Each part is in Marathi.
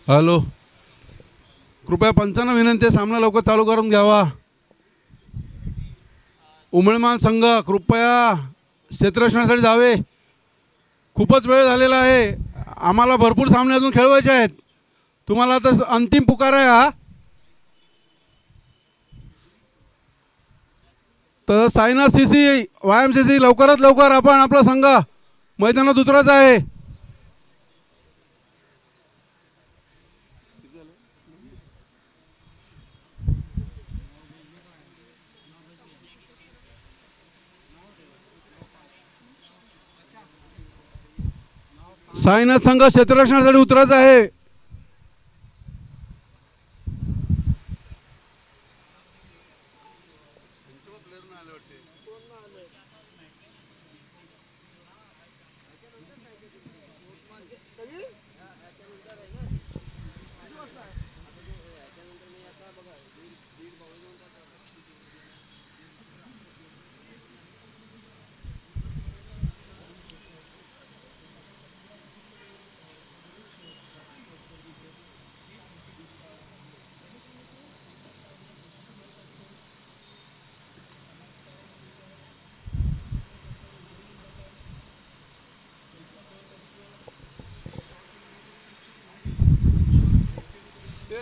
हॅलो, कृपया पंचांना विनंती आहे, सामना लवकर चालू करून घ्यावा. उमळमान संघ कृपया क्षेत्ररक्षणासाठी जावे. खूपच वेळ झालेला आहे. आम्हाला भरपूर सामने अजून खेळवायचे आहेत. तुम्हाला आता अंतिम पुकार आहे हा. तर साईनाथ CC YMCC लवकरात लवकर आपण आपला संघ मैदानात उतरायचा आहे. साईनाथ संघ क्षेत्ररक्षणासाठी उतरायचा आहे.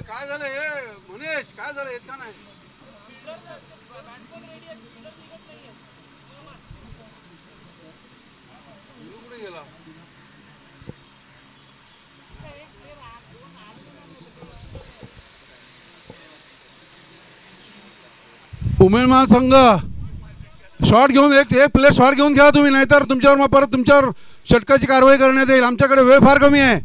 काय झालं हे मनीष, काय झालं येत का नाही? कुठे गेला? उमेदवार संघ शॉट घेऊन एक प्लेट शॉट घेऊन घ्या तुम्ही, नाहीतर तुमच्यावर मग परत तुमच्यावर षटकाची कारवाई करण्यात येईल. आमच्याकडे वेळ फार कमी आहे.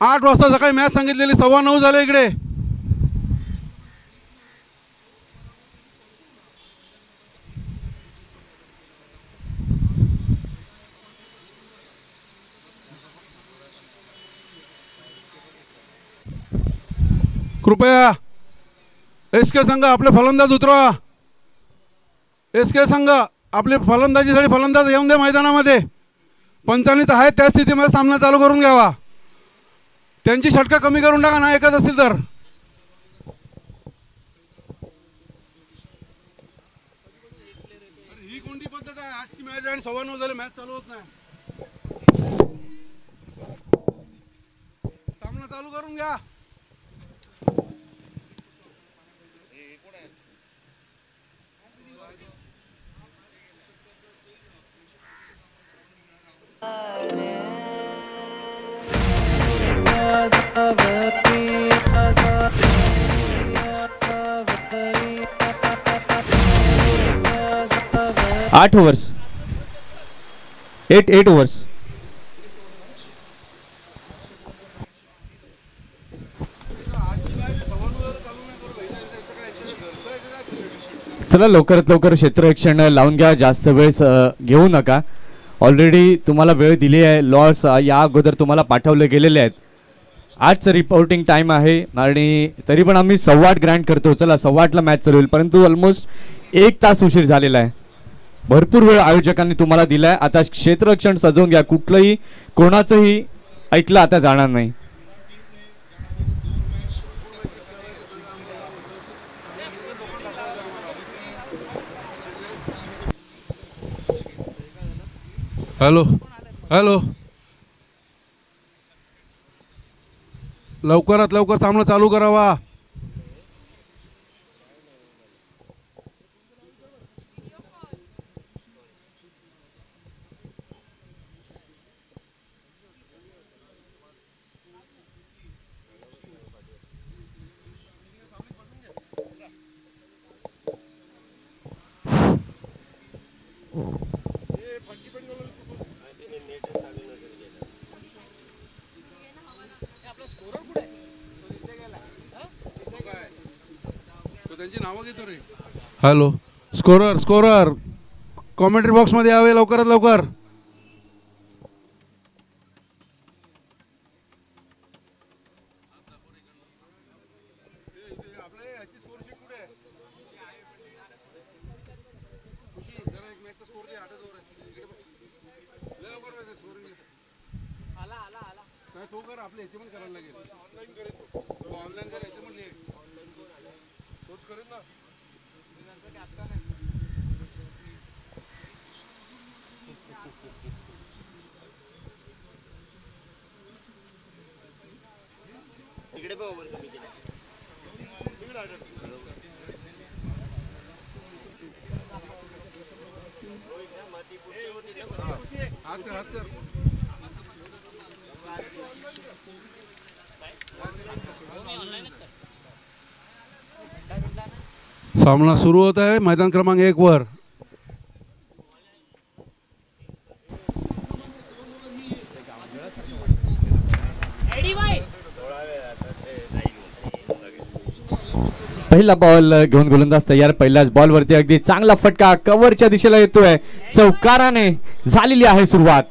8 वाजता सकाळी मॅच सांगितलेली, 9:15 झाले इकडे. कृपया SK संघ आपले फलंदाज उतरवा. SK संघ आपले फलंदाजीसाठी फलंदाज येऊन दे मैदानामध्ये. पंचांनी तर आहेत त्या स्थितीमध्ये सामना चालू करून घ्यावा. त्यांची षटका कमी करून टाका ना एकच असतील तर. ही कोणती पद्धत आहे? आजची मॅच आणि 9:15 झाले मॅच चालू होत नाही. सामना चालू करून घ्या. आठ ओव्हर्स, 8 ओव्हर्स. चला लवकरात लवकर क्षेत्ररक्षण लावून घ्या. जास्त वेळ घेऊ नका. ऑलरेडी तुम्हाला वेळ दिली आहे. लॉर्ड्स या अगोदर तुम्हाला पाठवले गेलेले आहेत. आजचं रिपोर्टिंग टाईम आहे आणि तरी पण आम्ही 8:15 ग्रँड करतो. चला 8:15ला मॅच चालू होईल, परंतु ऑलमोस्ट 1 तास उशीर झालेला आहे. भरपूर वेळ आयोजकांनी तुम्हाला दिला आहे. आता क्षेत्ररक्षण सजवून घ्या. कुठलंही कोणाचंही ऐकलं आता जाणार नाही. हॅलो हॅलो, लवकरात लवकर सामना चालू करावा. त्यांची नावं घेतो रे. हॅलो, स्कोरर कॉमेंट्री बॉक्समध्ये यावे लवकरात लवकर. तो कर आपल्या ह्याचे पण करायला लागेल ऑनलाईन कर ह्याचे पण लिह तोच करेल ना इकडे पण ओव्हर कमी केला हात कर हात कर सामना सुरू होत आहे मैदान क्रमांक 1 वर पहिला बॉल घेऊन गोलंदाज तयार पहिल्याच बॉलवरती अगदी चांगला फटका कव्हरच्या दिशेला येतोय चौकाराने झालेली आहे सुरुवात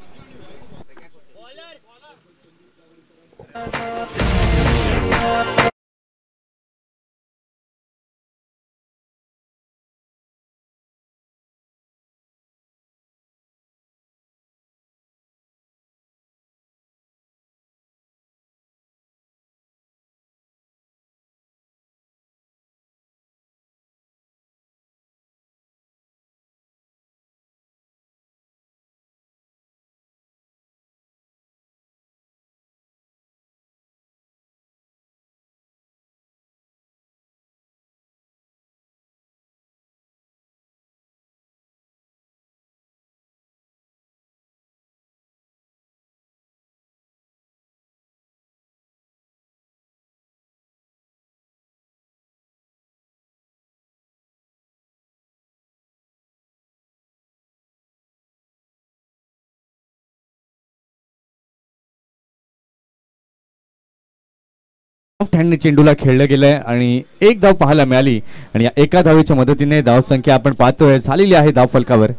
हँडने चेंडूला खेळलं गेलंय आणि एक धाव पाहायला मिळाली आणि या एका धावेच्या मदतीने धाव संख्या आपण पाहतोय झालेली आहे धाव फलकावर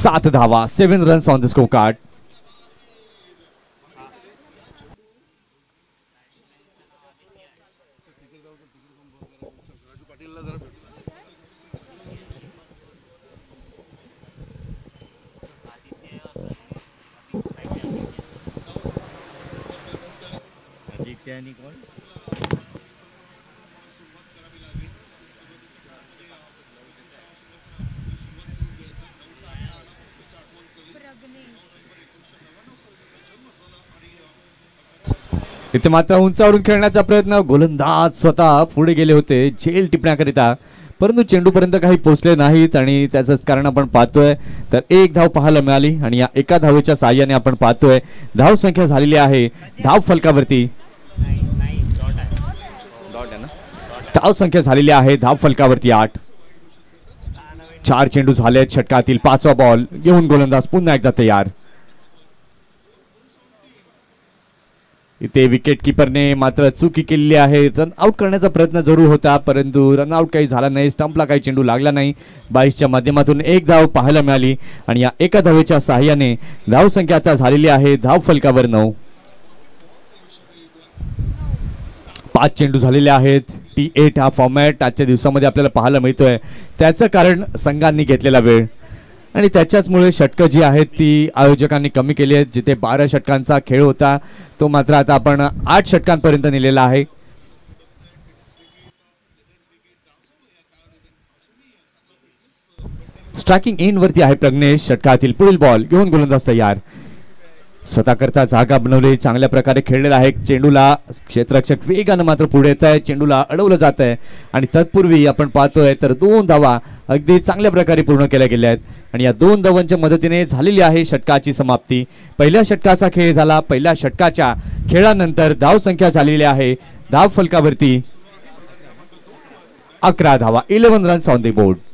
7 धावा 7 runs on the score card आणि कोण इथे मात्र उंचावरून खेळण्याचा प्रयत्न गोलंदाज स्वतः पुढे गेले होते झेल टिपण्याकरिता परंतु चेंडूपर्यंत काही पोहोचले नाहीत आणि त्याचंच कारण आपण पाहतोय तर एक धाव पाहायला मिळाली आणि या एका धावेच्या साहाय्याने आपण पाहतोय धाव संख्या झालेली आहे धाव फलकावरती धाव संख्या झालेली आहे धाव फलकावरती 8 4 चेंडू झाले षटकातील 5वा बॉल घेऊन गोलंदाज पुन्हा एकदा तयार इथे विकेट किपरने मात्र चुकी केलेली आहे रन आउट करण्याचा प्रयत्न जरूर होता परंतु रन आउट काही झाला नाही स्टंपला काही चेंडू लागला नाही 22च्या माध्यमातून एक धाव पाहायला मिळाली आणि या एका धावेच्या साहाय्याने धाव संख्या आता झालेली आहे धाव फलकावर 9 5 चेंडू झालेले आहेत T8 हा फॉर्मॅट आजच्या दिवसामध्ये आपल्याला पाहायला मिळतोय त्याचं कारण संघांनी घेतलेला वेळ आणि त्याच्याचमुळे षटकं जी आहेत ती आयोजकांनी कमी केली आहेत जिथे 12 षटकांचा खेळ होता तो मात्र आता आपण 8 षटकांपर्यंत नेलेला आहे स्ट्रायकिंग इन वरती आहे प्रज्ञेश षटकातील पुढील बॉल घेऊन गोलंदाज तयार स्वतः करता जागा बनवली चांगल्या प्रकारे खेळलेला आहे चेंडूला क्षेत्ररक्षक वेगानं मात्र पुढे येत आहे चेंडूला अडवलं जात आहे आणि तत्पूर्वी आपण पाहतोय तर 2 धावा अगदी चांगल्या प्रकारे पूर्ण केल्या गेल्या आहेत आणि या 2 धावांच्या मदतीने झालेली आहे षटकाची समाप्ती पहिल्या षटकाचा खेळ झाला पहिल्या षटकाच्या खेळानंतर धाव संख्या झालेली आहे धाव फलकावरती 11 धावा 11 रन्स ऑन द बोर्ड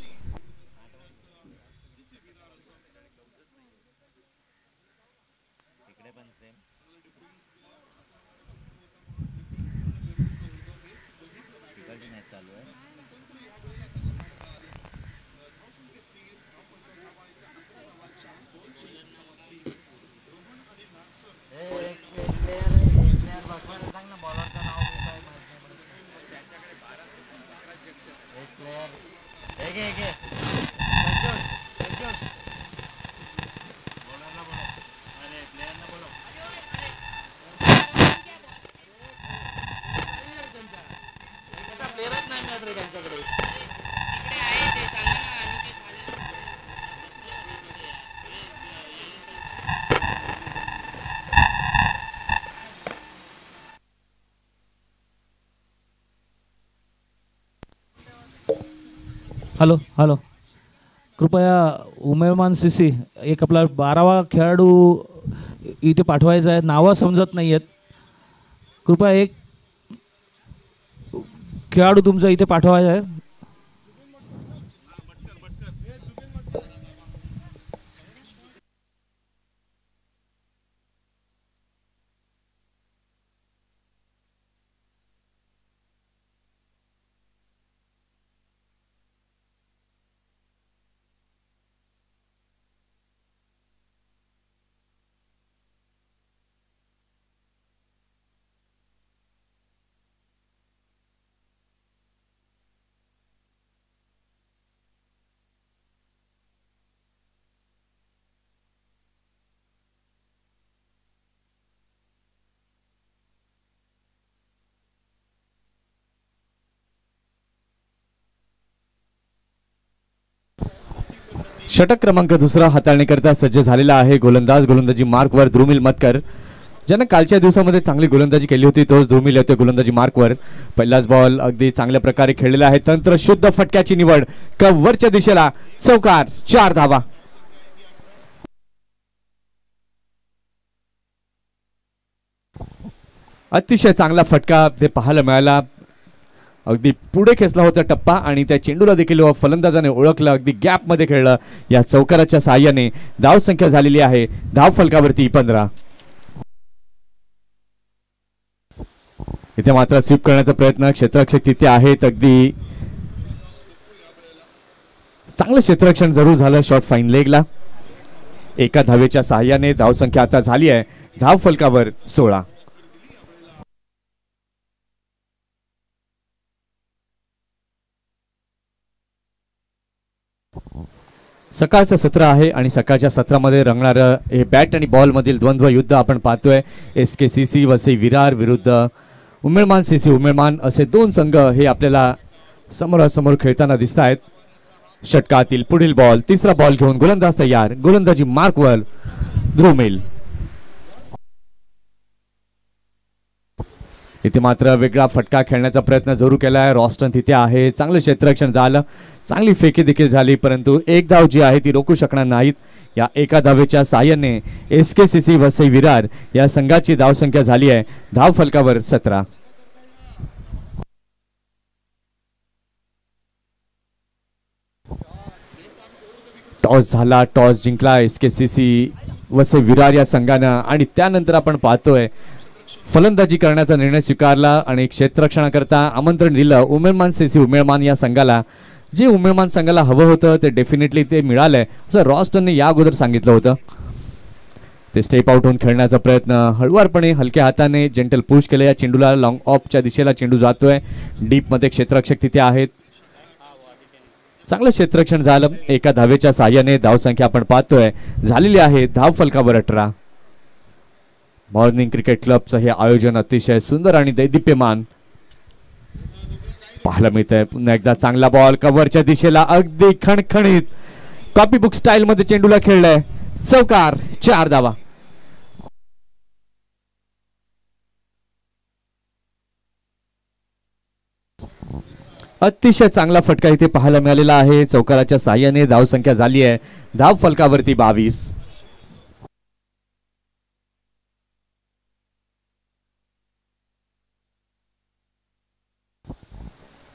रे त्यांच्याकडे. हॅलो हॅलो, कृपया उमेयमान सीसी एक आपला 12वा खेळाडू इथे पाठवायचा आहे. नावं समजत नाही आहेत. कृपया एक खेळाडू तुमचा इथे पाठवायचा आहे. षटक क्रमांक दुसरा हाताळणीकरता सज्ज झालेला आहे गोलंदाज. गोलंदाजी मार्कवर ध्रुमिल मतकर, ज्यानं कालच्या दिवसामध्ये चांगली गोलंदाजी केली होती, तोच ध्रुमिल येतोय गोलंदाजी मार्कवर. पहिलाच बॉल अगदी चांगल्या प्रकारे खेळलेला आहे. तंत्र शुद्ध फटक्याची निवड, कव्हरच्या दिशेला चौकार, 4 धावा. अतिशय चांगला फटका ते पाहायला मिळाला. अगदी पुढे खेचला होता टप्पा आणि त्या चेंडूला देखील फलंदाजाने ओळखलं, अगदी गॅपमध्ये खेळलं. या चौकाराच्या साहाय्याने धाव संख्या झालेली आहे धाव फलकावरती 15. इथे मात्र स्वीप करण्याचा प्रयत्न, क्षेत्ररक्षक तिथे आहेत. अगदी चांगलं क्षेत्ररक्षण जरूर झालं शॉट फाईन लेगला. एका धावेच्या साहाय्याने धाव संख्या आता झाली आहे धाव फलकावर 16. सकाळचं सत्र आहे आणि सकाळच्या सत्रामध्ये रंगणारं हे बॅट आणि बॉल मधील द्वंद्व युद्ध आपण पाहतोय. SKCC वसई विरार विरुद्ध उमेळमान CC उमेळमान असे दोन संघ हे आपल्याला समोरासमोर खेळताना दिसत आहेत. षटकातील पुढील बॉल, तिसरा बॉल घेऊन गोलंदाज तयार. गोलंदाजी मार्कवर ध्रुमिल. इथे मात्र वेगळा फटका खेळण्याचा प्रयत्न जरूर केलाय. रॉस्टन तिथे आहे. चांगलं क्षेत्ररक्षण झालं, चांगली फेकी देखील झाली, परंतु एक धाव जी आहे ती रोखू शकणार नाहीत. या एका धावेच्या साहाय्याने SKCC वसई विरार या संघाची धाव संख्या झाली आहे धाव फलकावर 17. टॉस झाला, टॉस जिंकला SKCC वसई विरार या संघानं आणि त्यानंतर आपण पाहतोय फलंदाजी करण्याचा निर्णय स्वीकारला आणि क्षेत्ररक्षणाकरता आमंत्रण दिलं उमेळमान CC उमेळमान या संघाला. जे उमेळमान संघाला हवं होतं ते डेफिनेटली ते मिळालंय असं रॉस्टनने या अगोदर सांगितलं होतं. ते स्टेप आउट होऊन खेळण्याचा प्रयत्न, हळुवारपणे हलक्या हाताने जेंटल पुश केलं. या चेंडूला लॉंग ऑफच्या दिशेला चेंडू जातोय. डीपमध्ये क्षेत्ररक्षक तिथे आहेत. चांगलं क्षेत्ररक्षण झालं. एका धावेच्या साहाय्याने धावसंख्या आपण पाहतोय झालेली आहे धाव फलकावर 18. मॉर्निंग क्रिकेट क्लबचं हे आयोजन अतिशय सुंदर आणि दैदिप्यमान पाहायला मिळत आहे. पुन्हा एकदा चांगला बॉल कव्हरच्या दिशेला अगदी खणखणीत कॉपी बुक स्टाईल मध्ये चेंडूला खेळलाय. चौकार, 4 धावा. अतिशय चांगला फटका इथे पाहायला मिळालेला आहे. चौकाराच्या साहाय्याने धाव संख्या झाली आहे धाव फलकावरती 22.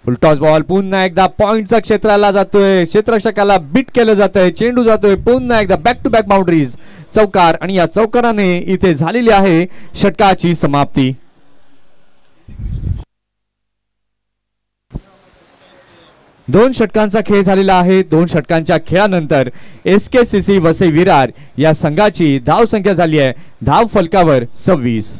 फुलटॉस बॉल पुन्हा एकदा पॉइंटचा क्षेत्राला जातोय. क्षेत्ररक्षकाला बीट केलं जातंय. चेंडू जातोय पुन्हा एकदा बॅक टू बॅक बाउंड्रीज. चौकार आणि या चौकाराने इथे झालेली आहे षटकाची समाप्ती. दोन षटकांचा खेळ झालेला आहे. 2 षटकांच्या खेळानंतर SKCC वसई विरार या संघाची धाव संख्या झाली आहे धाव फलकावर 26.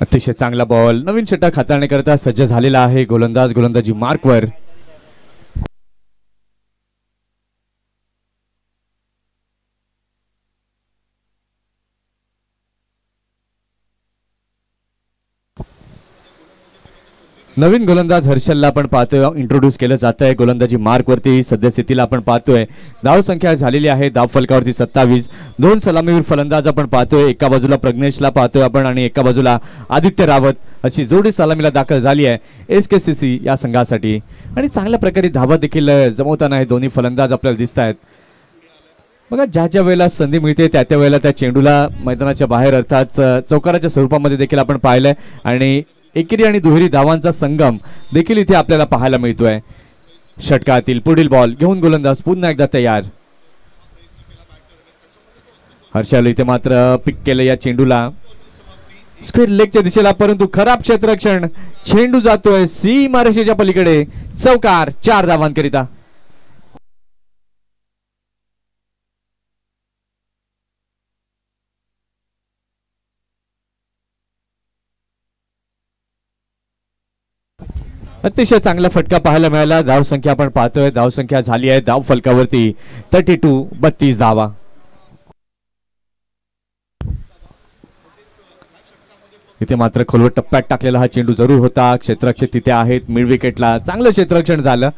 अतिशय चांगला बॉल, नवीन षटक हाताळण्याकरता सज्ज झालेला आहे गोलंदाज. गोलंदाजी मार्कवर. नवीन गोलंदाज हर्षलला आपण पाहतोय इंट्रोड्यूस केलं जात आहे गोलंदाजी मार्कवरती. सद्यस्थितीला आपण पाहतोय धाव संख्या झालेली आहे धाव फलकावरती 27. दोन सलामीवीर फलंदाज आपण पाहतोय. एका बाजूला प्रज्ञेशला पाहतोय आपण आणि एका बाजूला आदित्य रावत अशी जोडी सलामीला दाखल झाली आहे SKCC या संघासाठी. आणि चांगल्या प्रकारे धावा देखील जमवताना हे दोन्ही फलंदाज आपल्याला दिसत आहेत. बघा ज्या ज्या वेळेला संधी मिळते त्या त्या वेळेला त्या चेंडूला मैदानाच्या बाहेर अर्थात चौकाराच्या स्वरूपामध्ये देखील आपण पाहिलंय आणि एकेरी आणि दुहेरी धावांचा संगम देखील इथे आपल्याला पाहायला मिळतोय. षटकातील पुढील बॉल घेऊन गोलंदाज पुन्हा एकदा तयार. हर्षल इथे मात्र पिक केलं या चेंडूला स्क्वेअर लेगच्या दिशेला, परंतु खराब क्षेत्ररक्षण. चेंडू जातोय सीमारेषेच्या पलीकडे. चौकार 4 धावांकरिता. अतिशय चांगला फटका पाहायला मिळाला. धाव संख्या आपण पाहतोय धाव संख्या झाली आहे धाव फलकावरती 32 धावा. इथे मात्र खोलवर टप्प्यात टाकलेला हा चेंडू जरूर होता. क्षेत्ररक्षक तिथे आहेत मिड विकेटला. चांगलं क्षेत्ररक्षण झालं.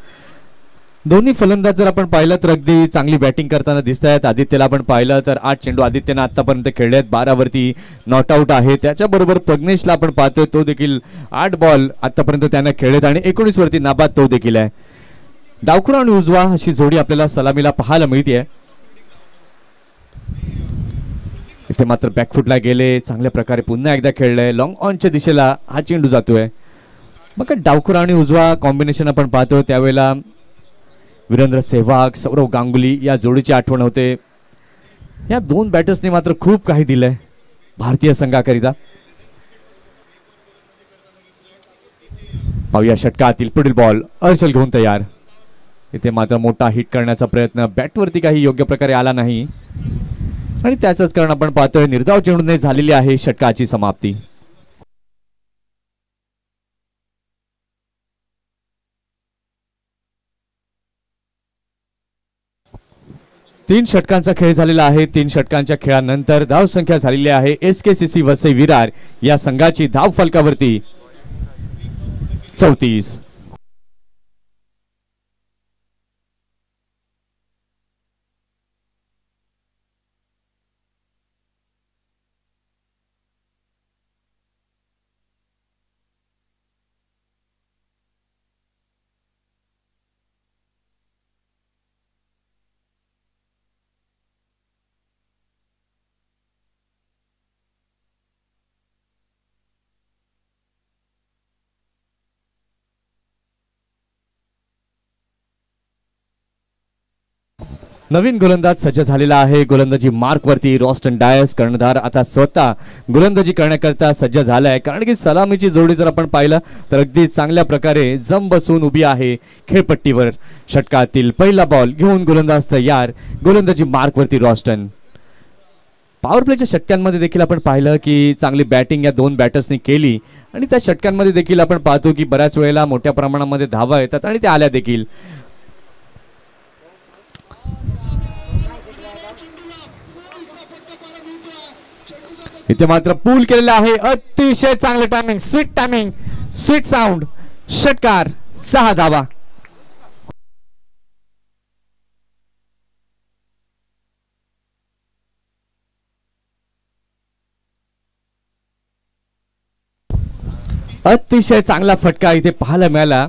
दोन्ही फलंदाज जर आपण पाहिलं तर अगदी चांगली बॅटिंग करताना दिसत आहेत. आदित्यला आपण पाहिलं तर 8 चेंडू आदित्यनं आतापर्यंत खेळले आहेत. 12 वरती नॉट आउट आहे. त्याच्याबरोबर प्रज्ञेशला आपण पाहतोय तो देखील 8 बॉल आतापर्यंत त्याने खेळलेत आणि 19 वरती नाबाद तो देखील आहे. डावखुरा आणि उजवा अशी जोडी आपल्याला सलामीला पाहायला मिळते. इथे मात्र बॅकफुटला गेले. चांगल्या प्रकारे पुन्हा एकदा खेळलंय. लॉंग ऑनच्या दिशेला हा चेंडू जातोय. मग डावखुरा आणि उजवा कॉम्बिनेशन आपण पाहतोय त्यावेळेला वीरेंद्र सेहवाग सौरव गांगुली या जोडीची आठवण होते. या दोन बॅटर्सने मात्र खूप काही दिलंय भारतीय संघाकरिता. पाहूया षटकातील पुढील बॉल हर्षल घेऊन तयार. इथे मात्र मोठा हिट करण्याचा प्रयत्न बॅटवरती काही योग्य प्रकारे आला नाही आणि त्याचंच कारण आपण पाहतोय निर्धाव चेंडूने झालेली आहे षटकाची समाप्ती. 3 षटकांचा खेळ झालेला आहे. 3 षटकांच्या खेळानंतर धाव संख्या झालेली आहे SKCC वसई विरार या संघाची धाव फलकावरती 34. नवीन गोलंदाज सज्ज झालेला आहे गोलंदाजी मार्कवरती. रॉस्टन डायस कर्णधार आता स्वतः गोलंदाजी करण्याकरता सज्ज झाला आहे. कारण की सलामीची जोडी जर आपण पाहिलं तर अगदी चांगल्या प्रकारे जम बसून उभी आहे खेळपट्टीवर. षटकातील पहिला बॉल घेऊन गोलंदाज तयार. गोलंदाजी मार्कवरती रॉस्टन. पॉवर प्लेच्या षटकांमध्ये देखील आपण पाहिलं की चांगली बॅटिंग या दोन बॅटर्सनी केली आणि त्या षटकांमध्ये देखील आपण पाहतो की बऱ्याच वेळेला मोठ्या प्रमाणामध्ये धावा येतात आणि त्या आल्या देखील. इथे मात्र पूल केलेलं आहे. अतिशय चांगलं timing, sweet timing, sweet sound. षटकार 6 धावा. अतिशय चांगला फटका इथे पाहायला मिळाला.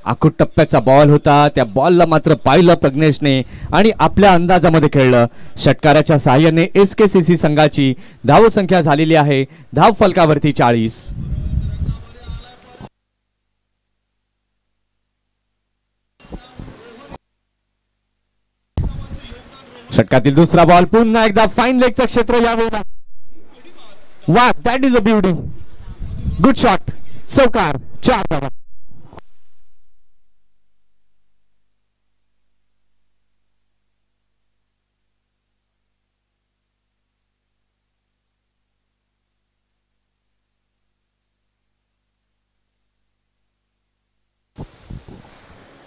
आखूट टप्प्याचा बॉल होता. त्या बॉलला मात्र पाहिलं प्रज्ञेशने आणि आपल्या अंदाजामध्ये खेळलं. षटकाराच्या सहाय्याने SKCC संघाची धाव संख्या झालेली आहे धाव फलकावरती 40. षटकातील दुसरा बॉल पुन्हा एकदा फाईन लेगचं क्षेत्र यावेळेला. वा, that is a beauty. Good shot. चौकार 4 धावा.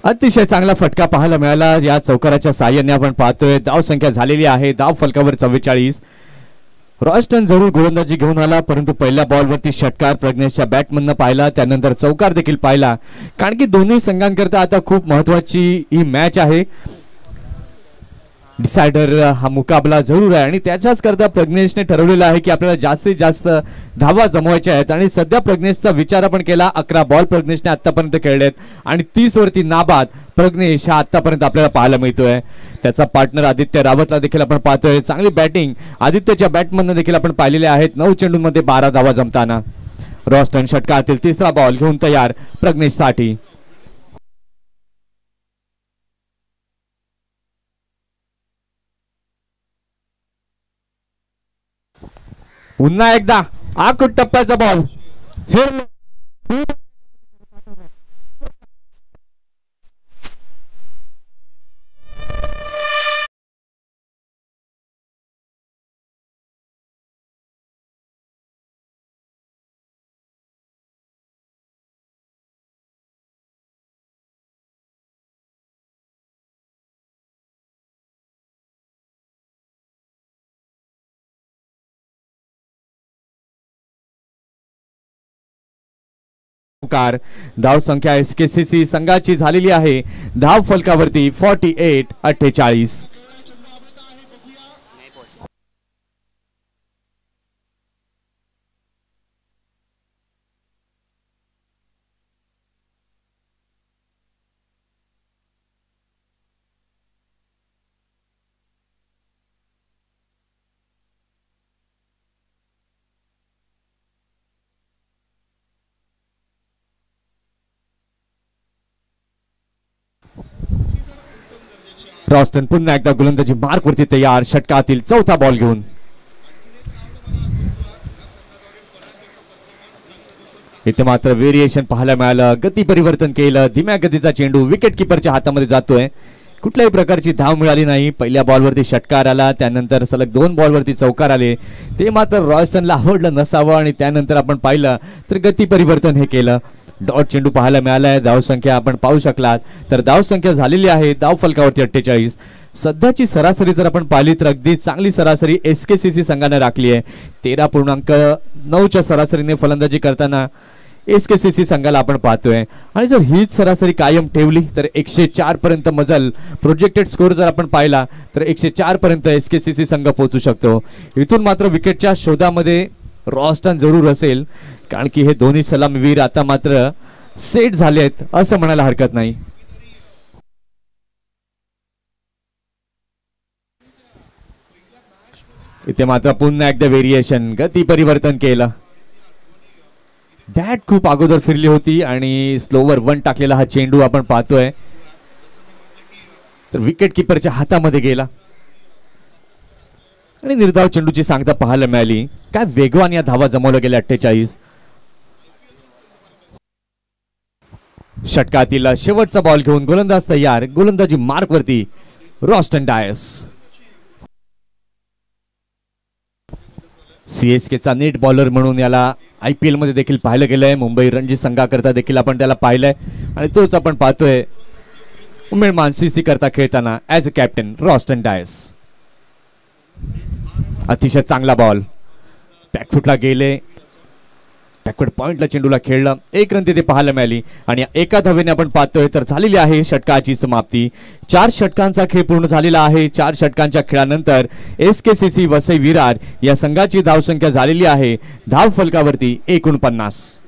अतिशय चांगला फटका पाहायला मिळाला या चौकाराच्या साह्याने. आपण पाहतोय धाव संख्या झालेली आहे धाव फलकावर 44. रॉस्टन जरूर गोलंदाजी घेऊन आला, परंतु पहिल्या बॉलवरती षटकार प्रज्ञेशच्या बॅटमधनं पाहिला, त्यानंतर चौकार देखील पाहिला. कारण की दोन्ही संघांकरता आता खूप महत्वाची ही मॅच आहे. डिसायडर हा मुकाबला जरूर आहे आणि त्याच्याच करता प्रज्ञेशने ठरवलेलं आहे की आपल्याला जास्तीत जास्त धावा जमवायच्या आहेत. आणि सध्या प्रज्ञेशचा विचार आपण केला. 11 बॉल प्रज्ञेशने आतापर्यंत खेळलेत आणि 30 वरती नाबाद प्रज्ञेश हा आतापर्यंत आपल्याला पाहायला मिळतोय. त्याचा पार्टनर आदित्य रावतला देखील आपण पाहतोय. चांगली बॅटिंग आदित्यच्या बॅटमधनं देखील आपण पाहिलेले आहेत. 9 चेंडूंमध्ये 12 धावा जमताना. रॉस्टन षटकातील तिसरा बॉल घेऊन तयार प्रज्ञेशसाठी. पुन्हा एकदा आखूट टप्प्याचा बॉल धाव संख्या एसकेसीसी संघाची झालेली आहे धाव फलकावरती 48-48. रॉस्टन पुन्हा एकदा गोलंदाजी मार्क वरती तयार. षटकातील चौथा बॉल घेऊन इथे मात्र व्हेरिएशन पाहायला मिळालं. गती परिवर्तन केलं. धीम्या गतीचा चेंडू विकेट किपरच्या हातामध्ये जातोय. कुठल्याही प्रकारची धाव मिळाली नाही. पहिल्या बॉलवरती षटकार आला, त्यानंतर सलग 2 बॉलवरती चौकार आले. ते मात्र रॉस्टनला आवडलं नसावं आणि त्यानंतर आपण पाहिलं तर गती परिवर्तन हे केलं. डॉट चेंडू पाहायला मिळाला आहे. धाव संख्या आपण पाहू शकलात तर धाव संख्या झालेली आहे धाव फलकावरती 48. सध्याची सरासरी जर आपण पाहिली तर अगदी चांगली सरासरी एसकेसीसी संघाने राखली आहे. 13.9च्या सरासरीने फलंदाजी करताना एसकेसीसी संघाला आपण पाहतोय. आणि जर हीच सरासरी कायम ठेवली तर 104 पर्यंत मजल प्रोजेक्टेड स्कोर जर आपण पाहिला तर 104 पर्यंत एसकेसीसी संघ पोहोचू शकतो. इथून मात्र विकेटच्या शोधामध्ये रॉस्टन जरूर असेल, कारण की हे दोन्ही सलामीवीर आता मात्र सेट झाले आहेत असं म्हणायला हरकत नाही. इथे मात्र पुन्हा एकदा व्हेरिएशन गती परिवर्तन केलं. बॅट खूप अगोदर फिरली होती आणि स्लोवर 1 टाकलेला हा चेंडू आपण पाहतोय तर विकेट किपरच्या हातामध्ये गेला आणि निर्धाव चेंडूची सांगता पाहायला मिळाली. काय वेगवान या धावा जमवल्या गेल्या. 48. षटकातील शेवटचा बॉल घेऊन गोलंदाज तयार. गोलंदाजी मार्क वरती रॉस्टन डायस. सीएसकेचा नेट बॉलर म्हणून याला IPL मध्ये देखील पाहिलं गेलंय. मुंबई रणजी संघाकरता देखील आपण त्याला पाहिलंय आणि तोच आपण पाहतोय उमेदमान CC करता खेळताना as a captain Roston Dias. अतिशय चांगला बॉल बॅकफुटला गेले. बॅकवर्ड पॉइंटला चेंडूला खेळलं. 1 रन तिथे पाहायला मिळाली आणि एका धावेने आपण पाहतोय तर झालेली आहे षटकाची समाप्ती. 4 षटकांचा खेळ पूर्ण झालेला आहे. 4 षटकांच्या खेळानंतर एसकेसीसी वसई विरार या संघाची धावसंख्या झालेली आहे धाव फलकावरती 49.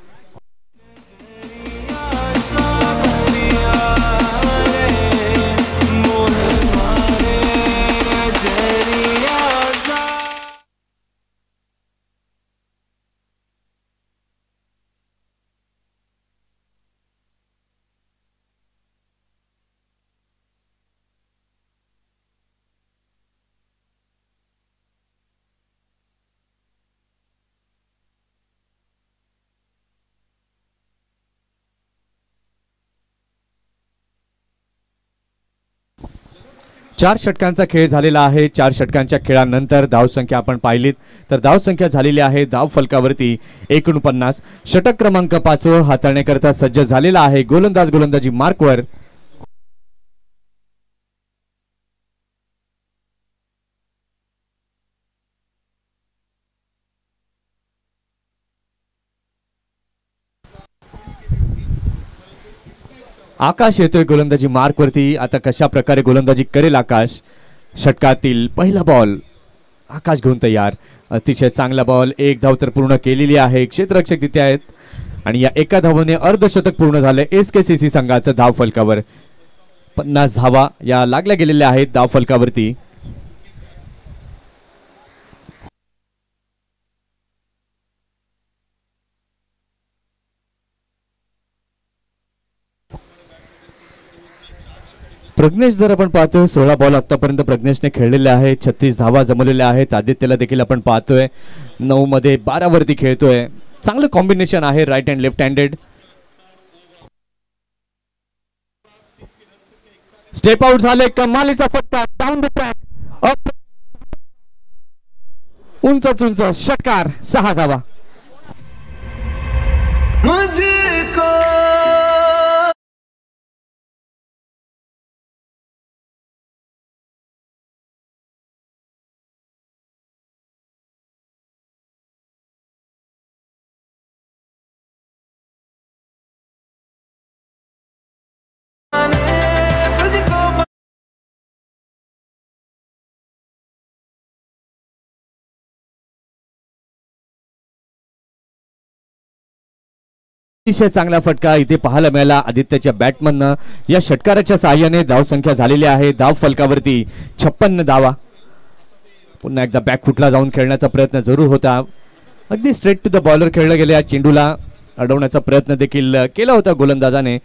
चार षटकांचा खेळ झालेला आहे. 4 षटकांच्या खेळानंतर धावसंख्या आपण पाहिलीत तर धावसंख्या झालेली आहे धाव फलकावरती 49. षटक क्रमांक 5 हाताळण्याकरता सज्ज झालेला आहे गोलंदाज गोलंदाजी मार्कवर आकाश येतोय गोलंदाजी मार्कवरती. आता कशा प्रकारे गोलंदाजी करेल आकाश. षटकातील पहिला बॉल आकाश घेऊन तयार. अतिशय चांगला बॉल. एक धाव तर पूर्ण केलेली आहे. क्षेत्ररक्षक तिथे आहेत आणि या एका धावाने अर्धशतक पूर्ण झाले SKCC संघाचं धाव फलकावर. 50 धावा या लागल्या गेलेल्या आहेत धाव फलकावरती. प्रज्ञेश जर आपण पाहतोय 16 बॉल आतापर्यंत प्रज्ञेशने खेळलेले आहेत. 36 धावा जमवलेल्या आहेत. आदित्यला देखील आपण पाहतोय 9 मध्ये 12 वरती खेळतोय. चांगलं कॉम्बिनेशन आहे right hand left handed. Step out झाले. कमालीचा फटका डाऊन द ट्रॅक. उंच उंच षटकार. 6 धावा. अतिशय चांगला फटका इथे पाहायला मिळाला आदित्यच्या बॅटमननं. या षटकाराच्या साहाय्याने धावसंख्या झालेली आहे धाव फलकावरती 56 धावा. पुन्हा एकदा बॅकफुटला जाऊन खेळण्याचा प्रयत्न जरूर होता. अगदी स्ट्रेट टू द बॉलर खेळलं गेले. चेंडूला अडवण्याचा प्रयत्न देखील केला होता गोलंदाजाने,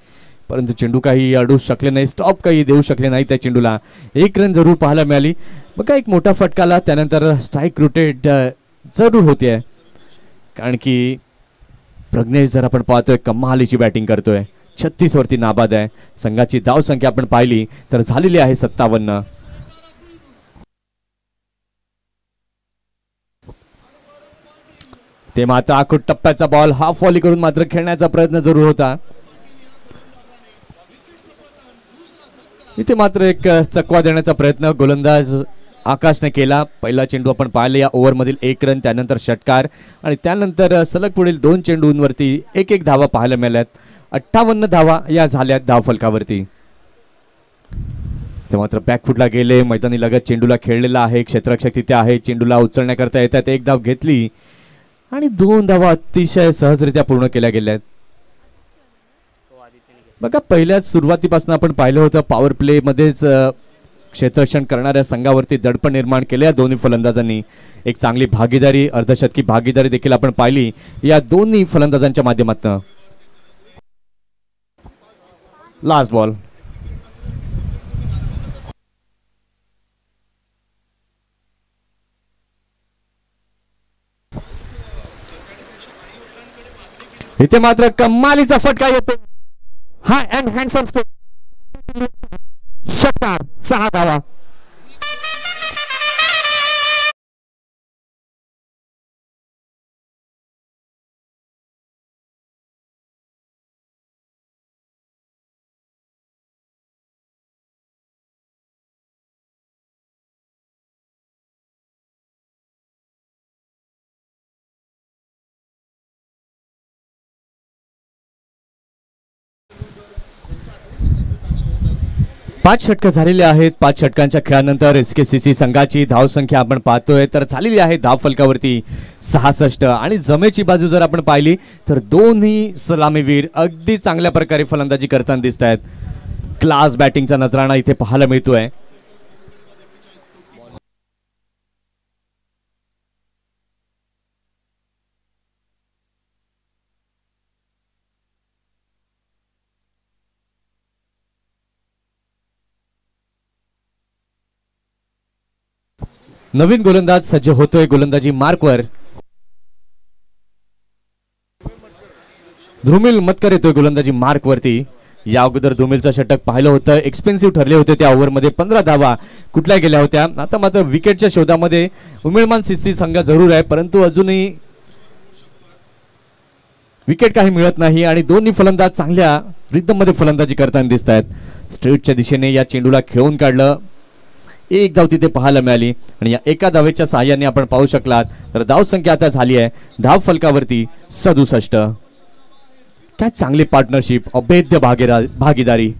परंतु चेंडू काही अडवू शकले नाही. स्टॉप काही देऊ शकले नाही त्या चेंडूला. 1 रन जरूर पाहायला मिळाली. बघा एक मोठा फटकाला त्यानंतर स्ट्राईक रोटेट जरूर होते, कारण की प्रज्ञेश जर आपण पाहतोय कमालीची बॅटिंग करतोय. 36 वरती नाबाद आहे. संघाची धाव संख्या आपण पाहिली तर झालेली आहे 57. ते मात्र आखूट टप्प्याचा बॉल हाफ वॉली करून मात्र खेळण्याचा प्रयत्न जरूर होता. इथे मात्र एक चकवा देण्याचा प्रयत्न गोलंदाज आकाशने केला. पहिला चेंडू आपण पाहिला या ओव्हरमधील 1 रन, त्यानंतर षटकार आणि त्यानंतर सलग पुढील 2 चेंडूंवरती 1-1 धावा पाहायला मिळाल्यात. 58 धावा या झाल्यात धाव फलकावरती. ते मात्र बॅकफुटला गेले. मैदानी लगत चेंडूला खेळलेला आहे. क्षेत्ररक्षक तिथे आहे. चेंडूला उचलण्याकरता येतात. 1 धाव घेतली आणि 2 धावा अतिशय सहजरित्या पूर्ण केल्या गेल्यात. बघा पहिल्याच सुरुवातीपासून आपण पाहिलं होतं पॉवर प्ले मध्येच क्षेत्ररक्षण करणाऱ्या संघावरती दडपण निर्माण केले या दोन्ही फलंदाजांनी. एक चांगली भागीदारी, अर्धशतकी भागीदारी देखील आपण पाहिली या दोन्ही फलंदाजांच्या माध्यमातून. Last ball. इथे मात्र कमालीचा फटका येतो. हा अँड हँडसम षटकार. 6 धावा. पाच षटकं झालेले आहेत. 5 षटकांच्या खेळानंतर SKCC संघाची धावसंख्या आपण पाहतोय तर झालेली आहे धाव फलकावरती 66. आणि जमेची बाजू जर आपण पाहिली तर दोन्ही सलामीवीर अगदी चांगल्या प्रकारे फलंदाजी करताना दिसत आहेत. क्लास बॅटिंगचा नजराणा इथे पाहायला मिळतोय. नवीन गोलंदाज सज्ज होतोय गोलंदाजी मार्कवर. ध्रुमिल मतकर येतोय गोलंदाजी मार्कवरती. या अगोदर ध्रुमिलचं षटक पाहिलं होतं. एक्सपेन्सिव्ह ठरले होते त्या ओव्हरमध्ये. 15 धावा कुठल्या गेल्या होत्या. आता मात्र विकेटच्या शोधामध्ये उमेळमान CC संघ जरूर आहे, परंतु अजूनही विकेट काही मिळत नाही आणि दोन्ही फलंदाज चांगल्या रिदममध्ये फलंदाजी करताना दिसत आहेत. स्ट्रेटच्या दिशेने या चेंडूला खेळून काढलं. 1 धाव तिथे पाहायला मिळाली आणि या एका धावेच्या सहाय्याने आपण पाहू शकलात तर धाव संख्या आता झाली आहे धाव फलकावरती 67. काय चांगली पार्टनरशिप, अभेद्य भागीदारी.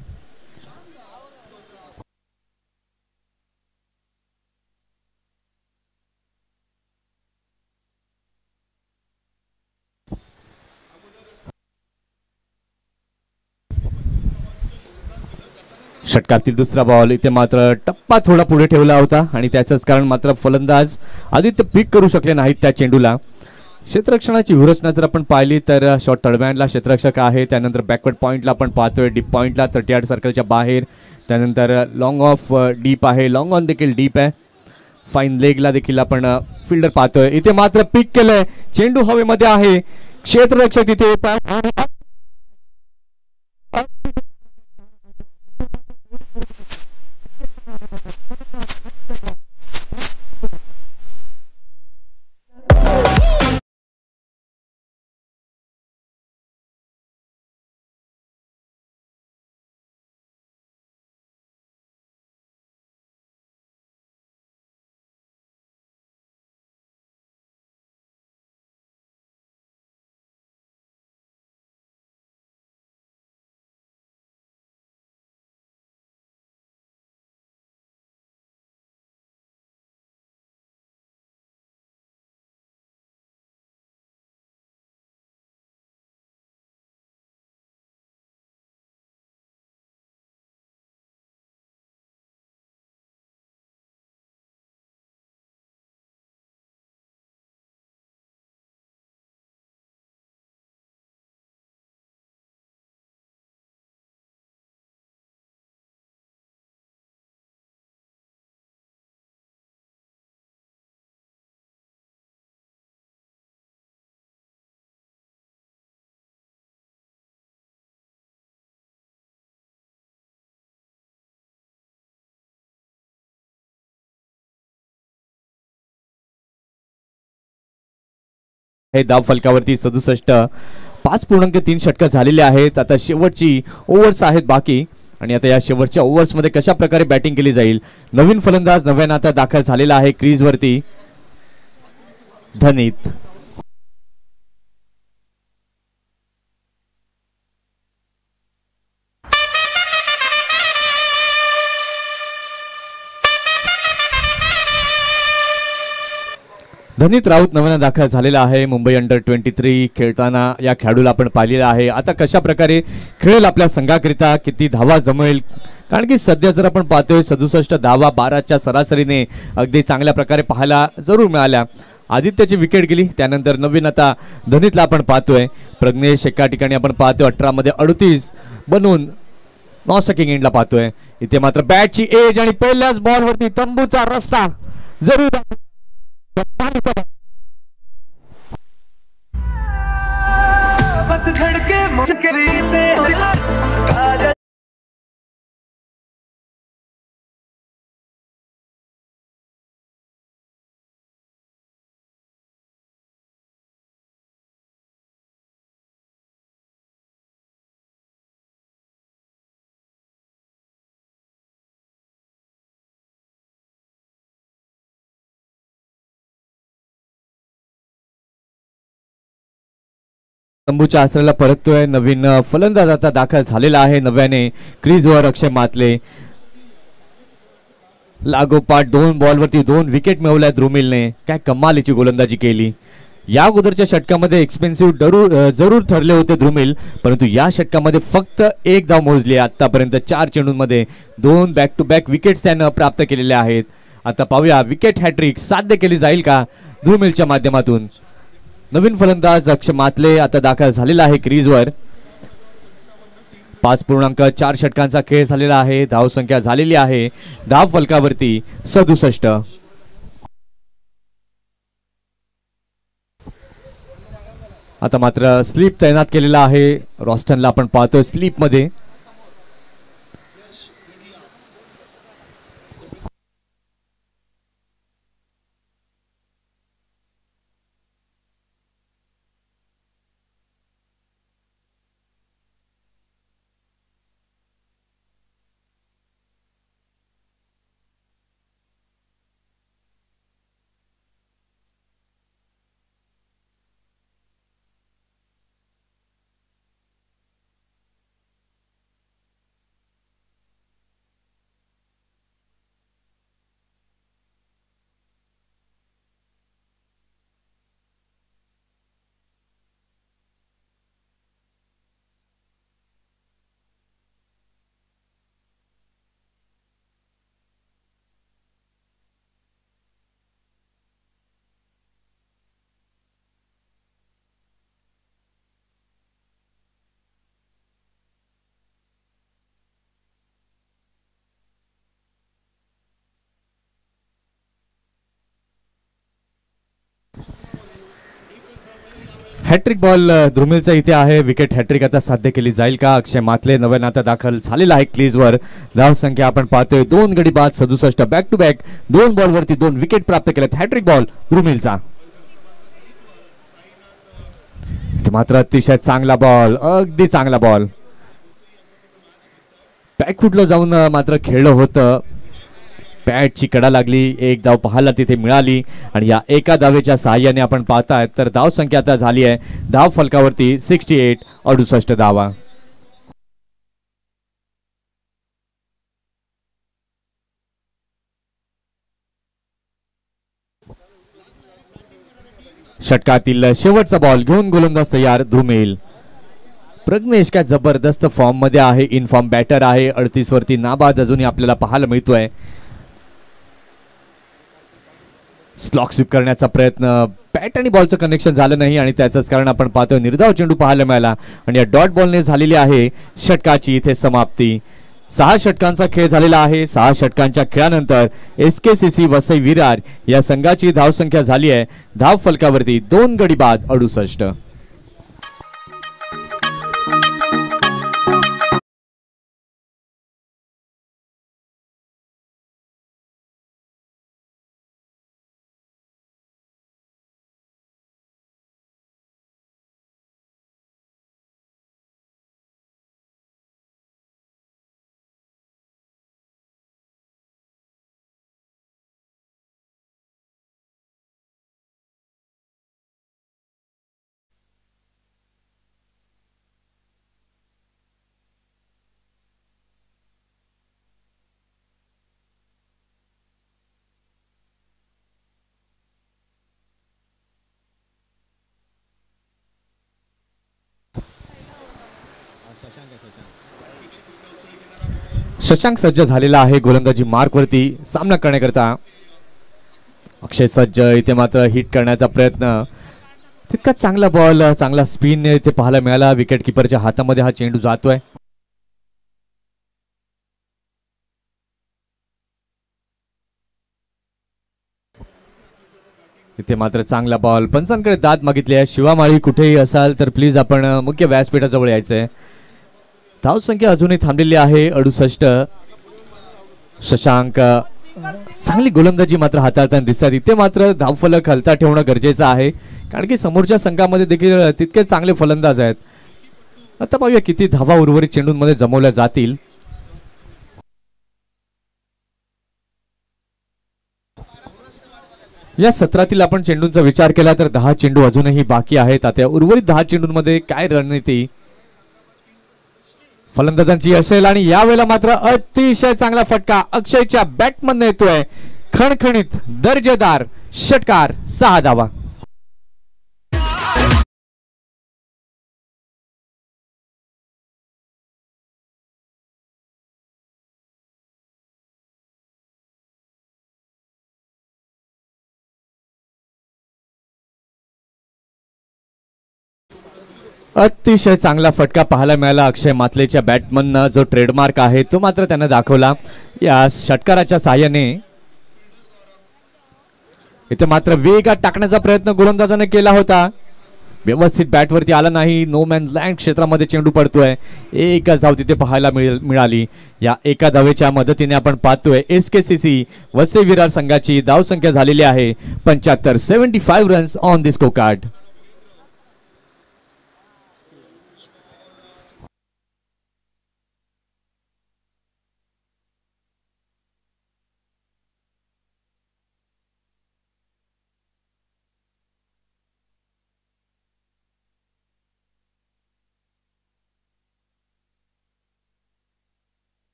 षटकातील दुसरा बॉल. इथे मात्र टप्पा थोडा पुढे ठेवला होता आणि त्याचंच कारण मात्र फलंदाज आदित्य पीक करू शकले नाहीत त्या चेंडूला. क्षेत्ररक्षणाची व्यूहरचना जर आपण पाहिली तर शॉर्ट थर्डमॅनला क्षेत्ररक्षक आहे, त्यानंतर बॅकवर्ड पॉईंटला आपण पाहतोय, डीप पॉईंटला 30 सर्कलच्या बाहेर, त्यानंतर लॉंग ऑफ डीप आहे, लॉंग ऑन देखील डीप आहे, फाईन लेगला देखील आपण फिल्डर पाहतोय. इथे मात्र पीक केलंय, चेंडू हवेमध्ये आहे, क्षेत्ररक्षक इथे येतात. हे धाव फलकावरती 67. 5.3 षटकं झालेले आहेत. आता शेवटची ओव्हर्स आहेत बाकी आणि आता या शेवटच्या ओव्हर्समध्ये कशा प्रकारे बॅटिंग केली जाईल. नवीन फलंदाज नव्यानं आता दाखल झालेला आहे क्रीजवरती, धनीत. धनीत राऊत नव्यानं दाखल झालेला आहे. मुंबई अंडर 23 खेळताना या खेळाडूला आपण पाहिलेलं आहे. आता कशा प्रकारे खेळेल आपल्या संघाकरिता, किती धावा जमेल, कारण की सध्या जर आपण पाहतोय 67 धावा 12च्या सरासरीने अगदी चांगल्या प्रकारे पाहायला जरूर मिळाल्या. आदित्यची विकेट गेली, त्यानंतर नवीन आता धनीतला आपण पाहतोय. प्रज्ञेश एका ठिकाणी आपण पाहतोय 18 मध्ये 38 बनवून नॉस्टकिंग एंडला पाहतोय. इथे मात्र बॅटची एज आणि पहिल्याच बॉलवरती तंबूचा रस्ता जरूर तंबूच्या आसऱ्याला परततोय. नवीन फलंदाज आता दाखल झालेला आहे नव्याने क्रीजवर, अक्षय मातले. लागोपाठ 2 बॉलवरती 2 विकेट मिळवल्या द्रुमिलने. काय कमालीची गोलंदाजी केली. या अगोदरच्या षटकामध्ये एक्सपेन्सिव्ह जरूर ठरले होते द्रुमिल, परंतु या षटकामध्ये फक्त 1 धाव मोजली. आतापर्यंत 4 चेंडूंमध्ये 2 बॅक टू बॅक विकेट्स त्यानं प्राप्त केलेल्या आहेत. आता पाहूया विकेट हॅट्रिक साध्य केली जाईल का द्रुमिलच्या माध्यमातून. नवीन फलंदाज अक्षय मातले आता दाखल झालेला आहे क्रीजवर. 5.4 षटकांचा खेळ झालेला आहे. धावसंख्या झालेली आहे धाव फलकावरती 67. आता मात्र स्लीप तैनात केलेला आहे. रॉस्टनला आपण पाहतोय स्लीप मध्ये. हॅट्रिक बॉल द्रुमिलचा इथे आहे. विकेट हॅट्रिक आता साध्य केली जाईल का? अक्षय मातले नव्यानं आता दाखल झालेला आहे क्रीजवर. धाव संख्या आपण पाहतोय 2 गडी बाद 67. बॅक टू बॅक 2 बॉलवरती 2 विकेट प्राप्त केलेत. हॅट्रिक बॉल द्रुमिलचा. मात्र अतिशय चांगला बॉल, अगदी चांगला बॉल. बॅकफुटला जाऊन मात्र खेळलं होतं. पॅडची कडा लागली. एक धाव पाहायला तिथे मिळाली आणि या एका धावेच्या सहाय्याने आपण पाहतायत तर धाव संख्या आता झाली आहे धाव फलकावरती 68. 68 धावा. षटकातील शेवटचा बॉल घेऊन गोलंदाज तयार द्रुमिल. प्रज्ञेश काय जबरदस्त फॉर्म मध्ये आहे. इन फॉर्म बॅटर आहे. 38 वरती नाबाद अजूनही आपल्याला पाहायला मिळतोय. स्लॉक स्वीप करण्याचा प्रयत्न, बॅट आणि बॉलचं कनेक्शन झालं नाही आणि त्याचंच कारण आपण पाहतोय निर्धाव चेंडू पाहायला मिळाला आणि या डॉट बॉलने झालेली आहे षटकाची इथे समाप्ती. 6 षटकांचा खेळ झालेला आहे. 6 षटकांच्या खेळानंतर SKCC वसई विरार या संघाची धावसंख्या झाली आहे धाव फलकावरती 2 गडी बाद 68. शशांक सज्ज झालेला आहे गोलंदाजी मार्क वरती सामना करण्याकरता. अक्षय सज्ज इथे मात्र हिट करण्याचा प्रयत्न. तितका चांगला बॉल, चांगला स्पिन इथे पाहायला मिळाला. विकेट किपरच्या हातामध्ये हा चेंडू जातोय. इथे मात्र चांगला बॉल. पंचांकडे दाद मागितली आहे. शिवामाळी कुठेही असाल तर प्लीज आपण मुख्य व्यासपीठाजवळ यायचंय. धाव संख्या अजूनही थांबलेली आहे 68. शशांक चांगली गोलंदाजी मात्र हाताळताना दिसतात. इथे मात्र धावफलक हलता ठेवणं गरजेचं आहे कारण की समोरच्या संघामध्ये देखील तितके चांगले फलंदाज आहेत. आता पाहूया किती धावा उर्वरित चेंडूंमध्ये जमवल्या जातील. या सत्रातील आपण चेंडूंचा विचार केला तर 10 चेंडू अजूनही बाकी आहेत. आता उर्वरित 10 चेंडूंमध्ये काय रणनीती फलंदाजांची असेल आणि यावेळेला मात्र अतिशय चांगला फटका अक्षयच्या बॅटमधून येतोय. खणखणीत दर्जेदार षटकार 6 धावा. अतिशय चांगला फटका पाहायला मिळाला अक्षय मातलेच्या बॅटमननं. जो ट्रेडमार्क आहे तो मात्र त्यानं दाखवला या षटकाराच्या साहाय्याने. इथे मात्र वेगात टाकण्याचा प्रयत्न गोलंदाजाने केला होता. व्यवस्थित बॅटवरती आला नाही. नो मॅन लँड क्षेत्रामध्ये चेंडू पडतोय. एकच धाव तिथे पाहायला मिळाली. या एका धावेच्या मदतीने आपण पाहतोय SKCC वसई विरार संघाची धाव संख्या झालेली आहे 75. 75 runs on the score card.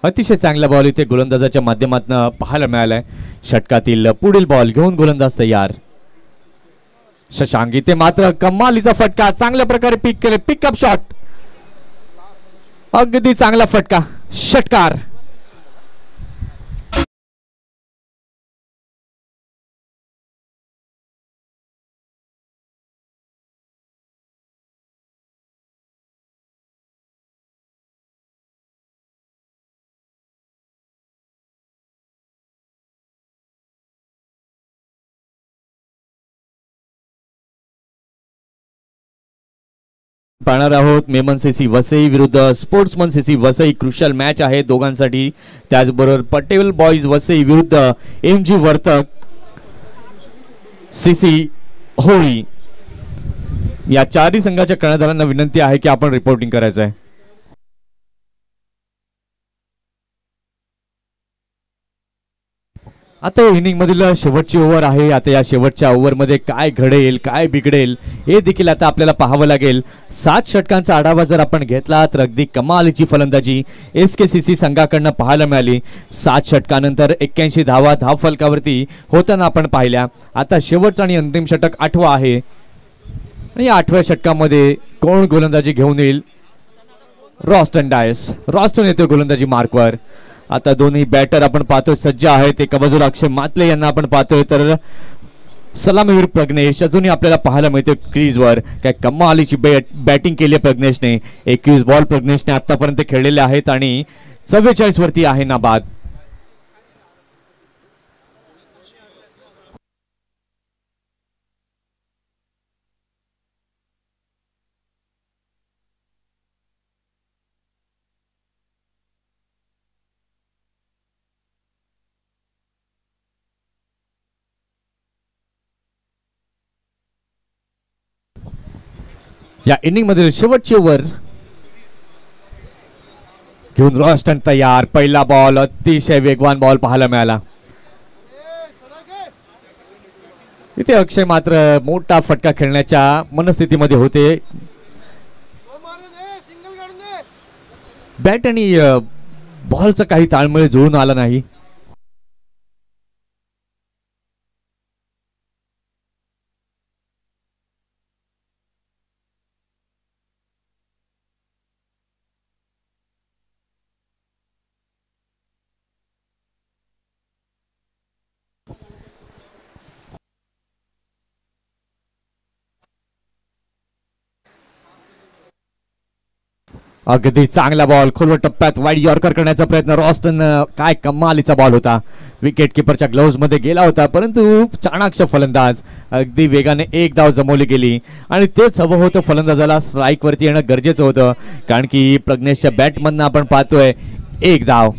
अतिशय चांगला बॉल इथे गोलंदाजाच्या माध्यमातून पाहायला मिळालाय. षटकातील पुढील बॉल घेऊन गोलंदाज तयार. शशांक इथे मात्र कमालीचा फटका चांगल्या प्रकारे पिक केले. पिकअप शॉट अगदी चांगला फटका षटकार. पाहणार आहोत मेमन सीसी वसई विरुद्ध sportsman CC Vasai. Crucial match आहे दोघांसाठी. त्याचबरोबर पटेल बॉईज वसई विरुद्ध M G Vartak CC Holi. या चारही संघाच्या कर्णधारांना विनंती आहे की आपण रिपोर्टिंग करायचं आहे. आता इनिंग मधील शेवटची ओव्हर आहे. आता या शेवटच्या ओव्हरमध्ये काय घडेल काय बिघडेल हे देखील आता आपल्याला पाहावं लागेल. 7 षटकांचा आढावा जर आपण घेतला तर अगदी कमालीची फलंदाजी SKCC संघाकडनं पाहायला मिळाली. 7 षटकानंतर 81 धावा धावफलकावरती होताना आपण पाहिल्या. आता शेवटचा आणि अंतिम षटक 8वं आहे आणि या 8व्या षटकामध्ये कोण गोलंदाजी घेऊन येईल? रॉस्टन डायस. रॉस्टन येतो गोलंदाजी मार्कवर. आता दोन्ही बॅटर आपण पाहतोय सज्ज आहेत. एका बाजूला अक्षय मातले यांना आपण पाहतोय तर सलामीवीर प्रज्ञेश अजूनही आपल्याला पाहायला मिळते क्रीजवर. काय कमालीची बॅटिंग केली आहे प्रज्ञेशने. 21 बॉल प्रज्ञेशने आतापर्यंत खेळलेले आहेत आणि 44 वरती आहे नाबाद. या इनिंग मधील शेवटची ओव्हर घेऊन रॉस्टन तयार. पहिला बॉल अतिशय वेगवान बॉल पाहायला मिळाला. इथे अक्षय मात्र मोठा फटका खेळण्याच्या मनस्थितीमध्ये होते. बॅट आणि बॉलचा काही ताळमेळ जुळून आला नाही. अगदी चांगला बॉल खोलवर टप्प्यात वाईड यॉर्कर करण्याचा प्रयत्न. रॉस्टन काय कमालीचा बॉल होता. विकेट किपरच्या ग्लोव्ज मध्ये गेला होता परंतु चाणाक्ष फलंदाज अगदी वेगाने एक धाव जमवली गेली आणि तेच हवं होतं. फलंदाजाला स्ट्राईक वरती येणं गरजेचं होतं कारण की प्रज्ञेशच्या बॅटमधनं आपण पाहतोय एक धाव.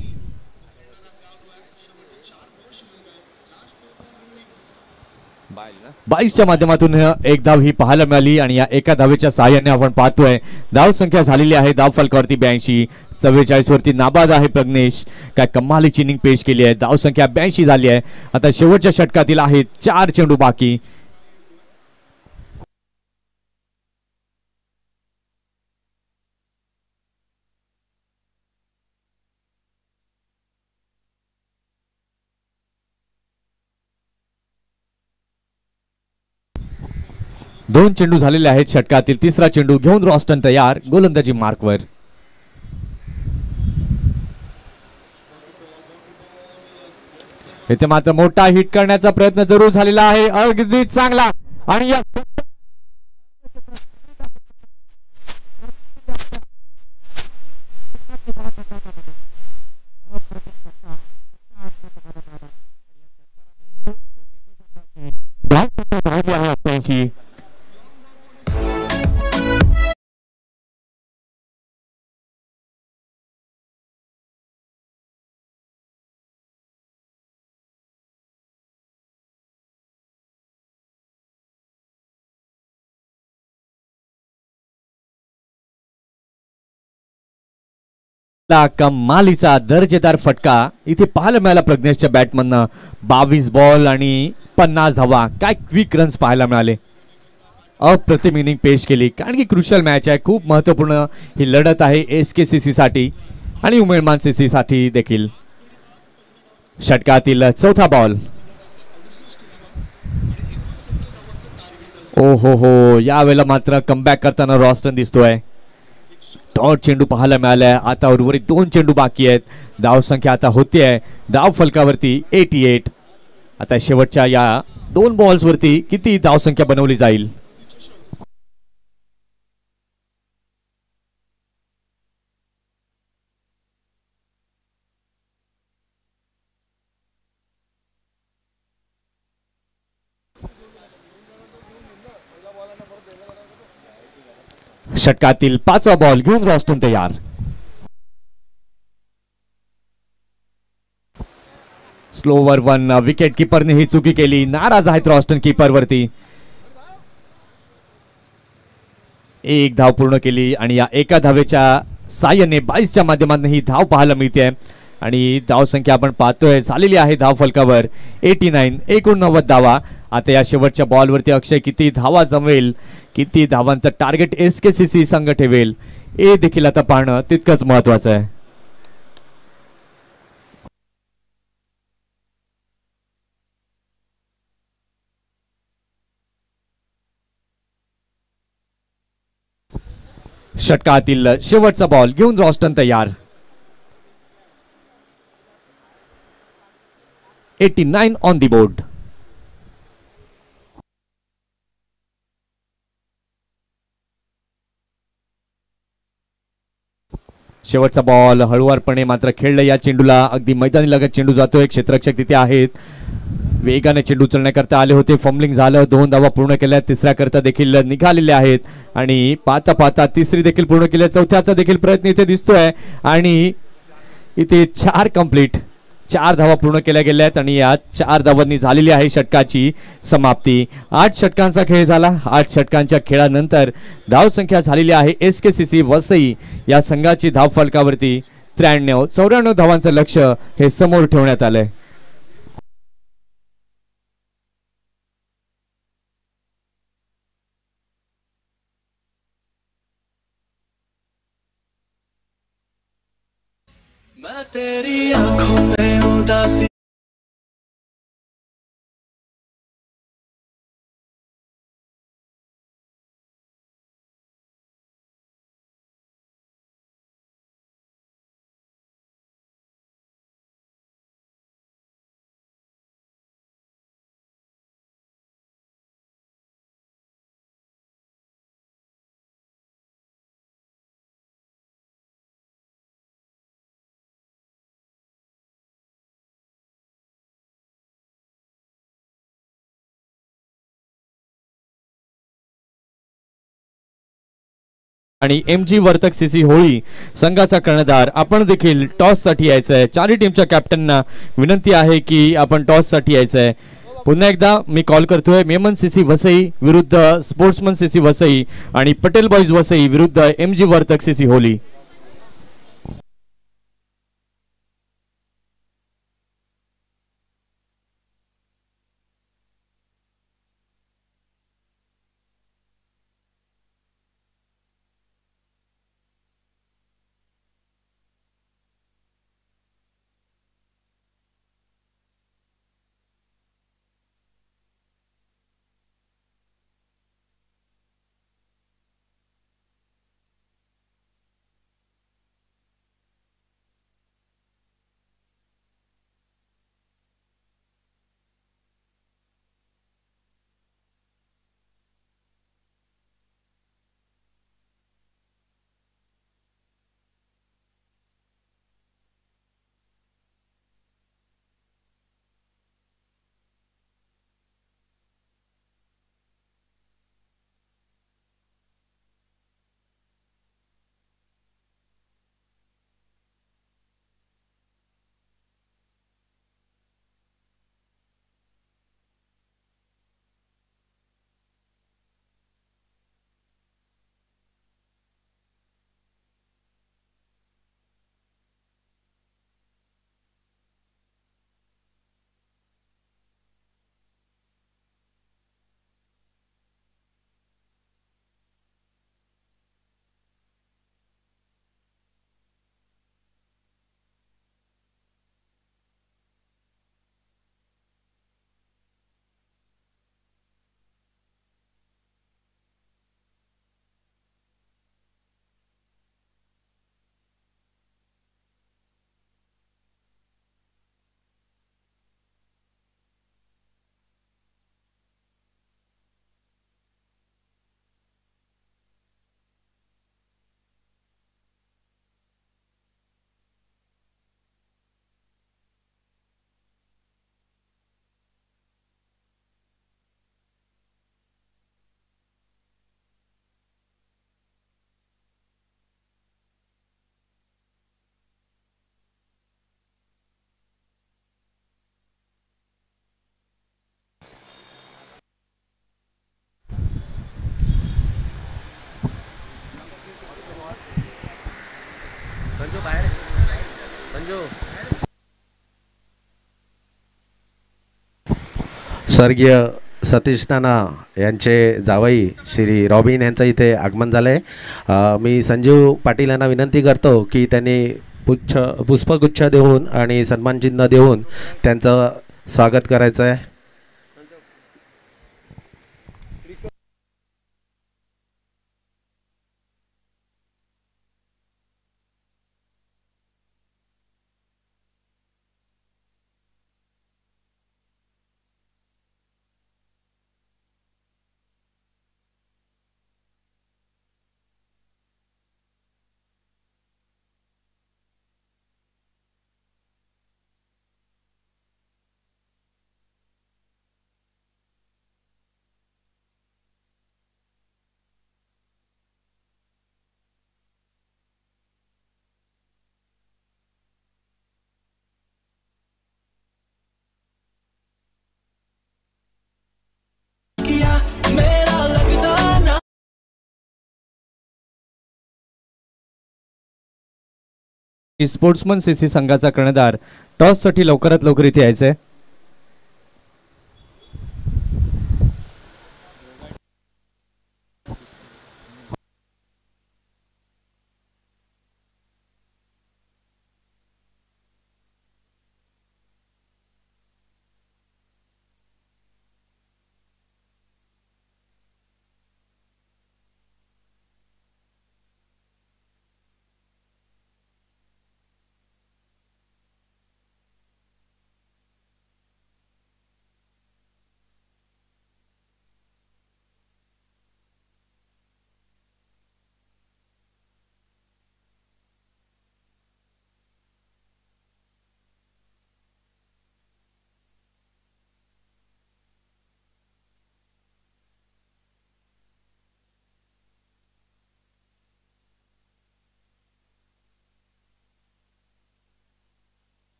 बाईसच्या माध्यमातून एक धाव ही पाहायला मिळाली आणि या एका धावेच्या सहाय्याने आपण पाहतोय धाव संख्या झालेली आहे धाव फलकावरती 82. 44 वरती नाबाद आहे प्रज्ञेश. काय कमालीची इनिंग पेश केली आहे. धाव संख्या 82 झाली आहे. आता शेवटच्या षटकातील आहेत 4 चेंडू बाकी. दोन चेंडू झालेले आहेत षटकातील. तिसरा चेंडू घेऊन रॉस्टन तयार गोलंदाजी मार्कवर. इथे मात्र मोठा हिट करण्याचा प्रयत्न जरूर झालेला आहे. अगदी चांगला आणि या कमालीचा दर्जेदार फटका इथे पाहायला मिळाला प्रज्ञेशच्या बॅटमधनं. 22 बॉल आणि 50 धावा. काय क्विक रन्स पाहायला मिळाले. अप्रतिम इनिंग पेश केली कारण की क्रुशियल मॅच आहे. खूप महत्वपूर्ण ही लढत आहे SKCC साठी आणि उमेदमान CC साठी देखील. षटकातील चौथा बॉल. ओ हो यावेळेला मात्र कमबॅक करताना रॉस्टन दिसतोय. डॉट चेंडू पाहायला मिळालाय. आता उर्वरित 2 चेंडू बाकी आहेत. धाव संख्या आता होतीये धाव फलकावरती 88. आता शेवटच्या या 2 बॉल्स वरती किती धाव संख्या बनवली जाईल. षटकातील 5वा बॉल घेऊन रॉस्टन तयार. Slower one. विकेट किपरने ही चुकी केली. नाराज आहेत रॉस्टन किपर वरती. एक धाव पूर्ण केली आणि या एका धावेच्या साह्याने 22च्या माध्यमातून ही धाव पाहायला मिळते आणि धाव संख्या आपण पाहतोय झालेली आहे धाव फलकावर 89. 89 धावा. आता या शेवटच्या बॉलवरती अक्षय किती धावा जमवेल, किती धावांचं टार्गेट SKCC संघ ठेवेल हे देखील आता पाहणं तितकंच महत्वाचं आहे. षटकातील शेवटचा बॉल घेऊन रॉस्टन तयार. 89 ऑन दी बोर्ड. शेवटचा बॉल हळुवारपणे मात्र खेळलं या चेंडूला. अगदी मैदानी लगत चेंडू जातोय. क्षेत्ररक्षक तिथे आहेत. वेगाने चेंडू उचलण्याकरता आले होते. फंबलिंग झालं. 2 धावा पूर्ण केल्या. तिसऱ्या करता देखील निघालेले आहेत आणि पाहता पाहता तिसरी देखील पूर्ण केली. चौथ्याचा देखील प्रयत्न इथे दिसतोय आणि इथे 4 कंप्लीट. 4 धावा पूर्ण केल्या गेल्या आहेत आणि या 4 धावांनी झालेली आहे षटकाची समाप्ती. 8 षटकांचा खेळ झाला. 8 षटकांच्या खेळानंतर धाव संख्या झालेली आहे SKCC वसई या संघाची धाव फलकावरती 93-94 धावांचं लक्ष हे समोर ठेवण्यात आलंय. मैं तेरी आंखों में उदासी आणि MG वर्तक CC होळी संघाचा कर्णधार आपण देखील टॉस साठी यायचंय. चारही टीमच्या कॅप्टनना विनंती आहे की आपण टॉस साठी यायचंय. पुन्हा एकदा मी कॉल करतोय. मेमन CC वसई विरुद्ध स्पोर्ट्समन CC वसई आणि पटेल बॉईज वसई विरुद्ध MG वर्तक CC होळी. स्वर्गीय सतीश नाना यांचे जावई श्री रॉबिन यांचं इथे आगमन झालं आहे. मी संजीव पाटील यांना विनंती करतो की त्यांनी पुष्पगुच्छ देऊन आणि सन्मानचिन्ह देऊन त्यांचं स्वागत करायचं आहे. किया मेरा लगदा ना स्पोर्ट्समन सीसी संघाचा कर्णधार टॉससाठी लवकरात लवकर इथे यायचंय.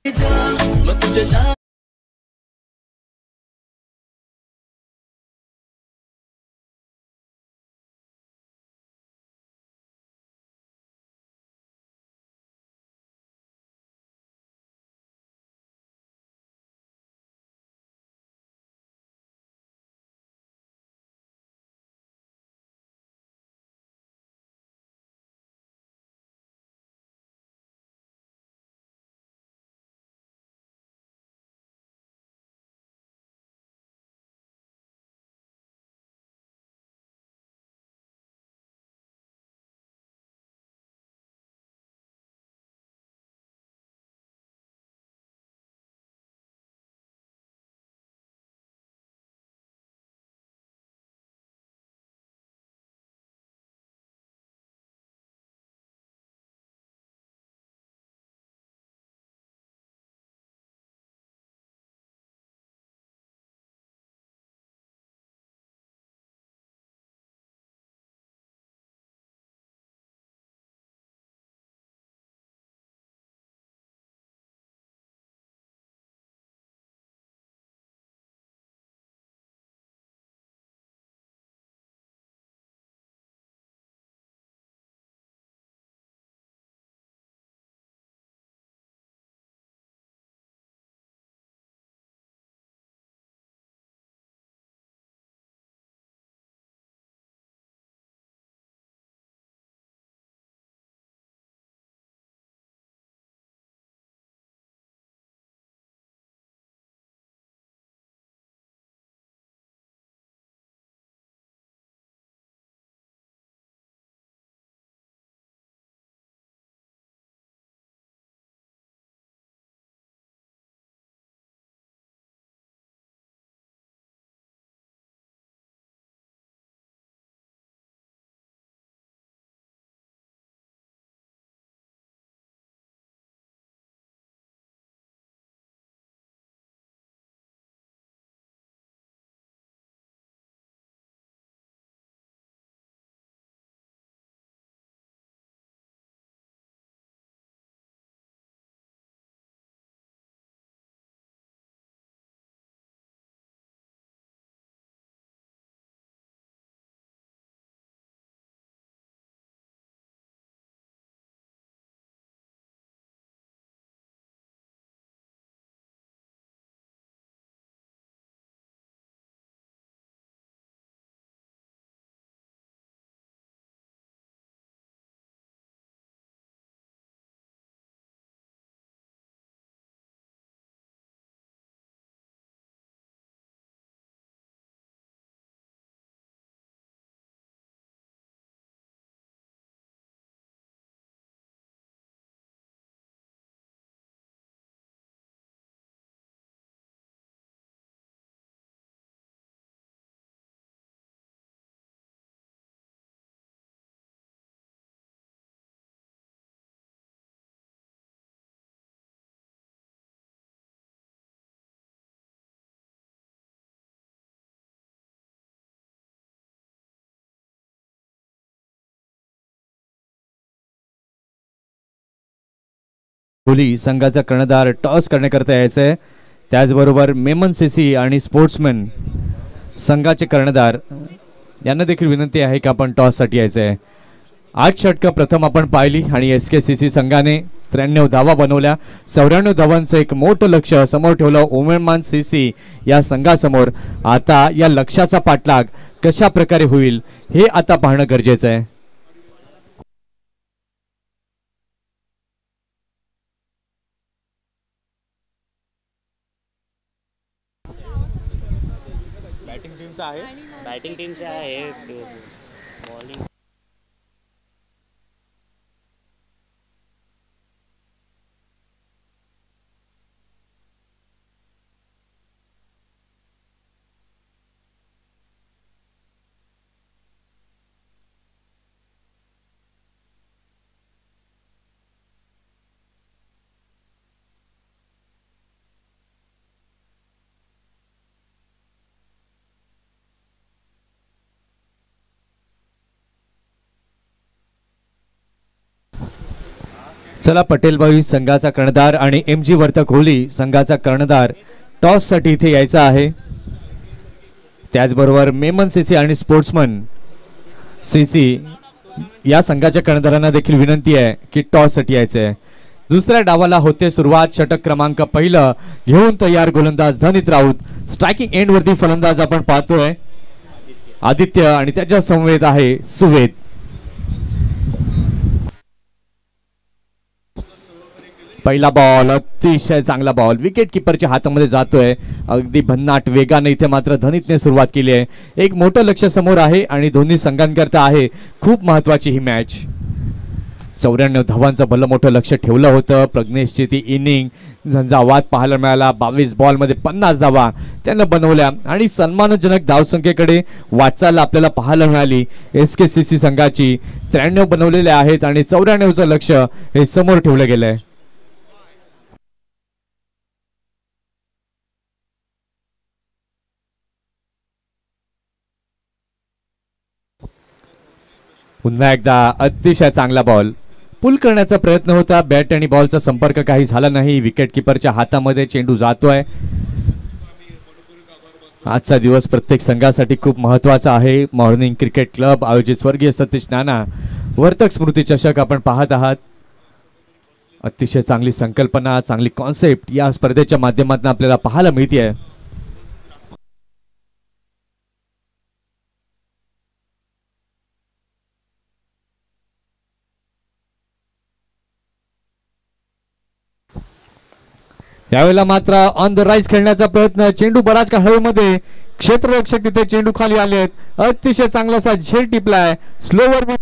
जा मैं तुझे जा कोहली संघाचा कर्णधार टॉस करण्याकरता यायचं आहे. त्याचबरोबर मेमन सीसी आणि स्पोर्ट्समन संघाचे कर्णधार यांना देखील विनंती आहे की आपण टॉससाठी यायचं आहे. 8 षटकं प्रथम आपण पाहिली आणि SKCC संघाने 93 धावा बनवल्या. 94 धावांचं एक मोठं लक्ष समोर ठेवलं उमेदमान CC या संघासमोर. आता या लक्ष्याचा पाठलाग कशा प्रकारे होईल हे आता पाहणं गरजेचं आहे. बॅटिंग टीमचे आहे बॉलिंग. चला पटेलबाई संघाचा कर्णधार आणि MG वर्तक कोहली संघाचा कर्णधार टॉससाठी इथे यायचा आहे. त्याचबरोबर मेमन सीसी आणि स्पोर्ट्समन सीसी या संघाच्या कर्णधारांना देखील विनंती आहे की टॉससाठी यायचं आहे. दुसऱ्या डावाला होते सुरुवात. षटक क्रमांक पहिलं घेऊन तयार गोलंदाज धनित राऊत. स्ट्रायकिंग एंड वरती फलंदाज आपण पाहतोय आदित्य आणि त्याच्या समवेत आहे सुवेद. पहिला बॉल अतिशय चांगला बॉल विकेट किपरच्या हातामध्ये जातोय. अगदी भन्नाट वेगाने इथे मात्र धनितने सुरुवात केली आहे. एक मोठं लक्ष समोर आहे आणि दोन्ही संघांकरता आहे खूप महत्वाची ही मॅच. 94 धावांचं भलं मोठं लक्ष ठेवलं होतं. प्रज्ञेशची ती इनिंग झंझावात पाहायला मिळाला. 22 बॉलमध्ये 50 धावा त्यानं बनवल्या आणि सन्मानजनक धावसंख्येकडे वाटचाल आपल्याला पाहायला मिळाली. SKCC संघाची 93 बनवलेले आहेत आणि 94चं लक्ष हे समोर ठेवलं गेलंय. पुन्हा एकदा अतिशय चांगला बॉल पुल करण्याचा प्रयत्न होता. बॅट आणि बॉलचा संपर्क काही झाला नाही. विकेट किपरच्या हातामध्ये चेंडू जातोय. आजचा दिवस प्रत्येक संघासाठी खूप महत्वाचा आहे. मॉर्निंग क्रिकेट क्लब आयोजित स्वर्गीय सतीश नाना वर्तक स्मृती चषक आपण पाहत आहात. अतिशय चांगली संकल्पना चांगली कॉन्सेप्ट या स्पर्धेच्या माध्यमातून आपल्याला पाहायला मिळते. यावेळेला मात्र ऑन द राईज खेळण्याचा प्रयत्न. चेंडू बराच का हवेमध्ये. क्षेत्ररक्षक तिथे चेंडू खाली आले आहेत. अतिशय चांगलासा झेल टिपलाय. स्लोवर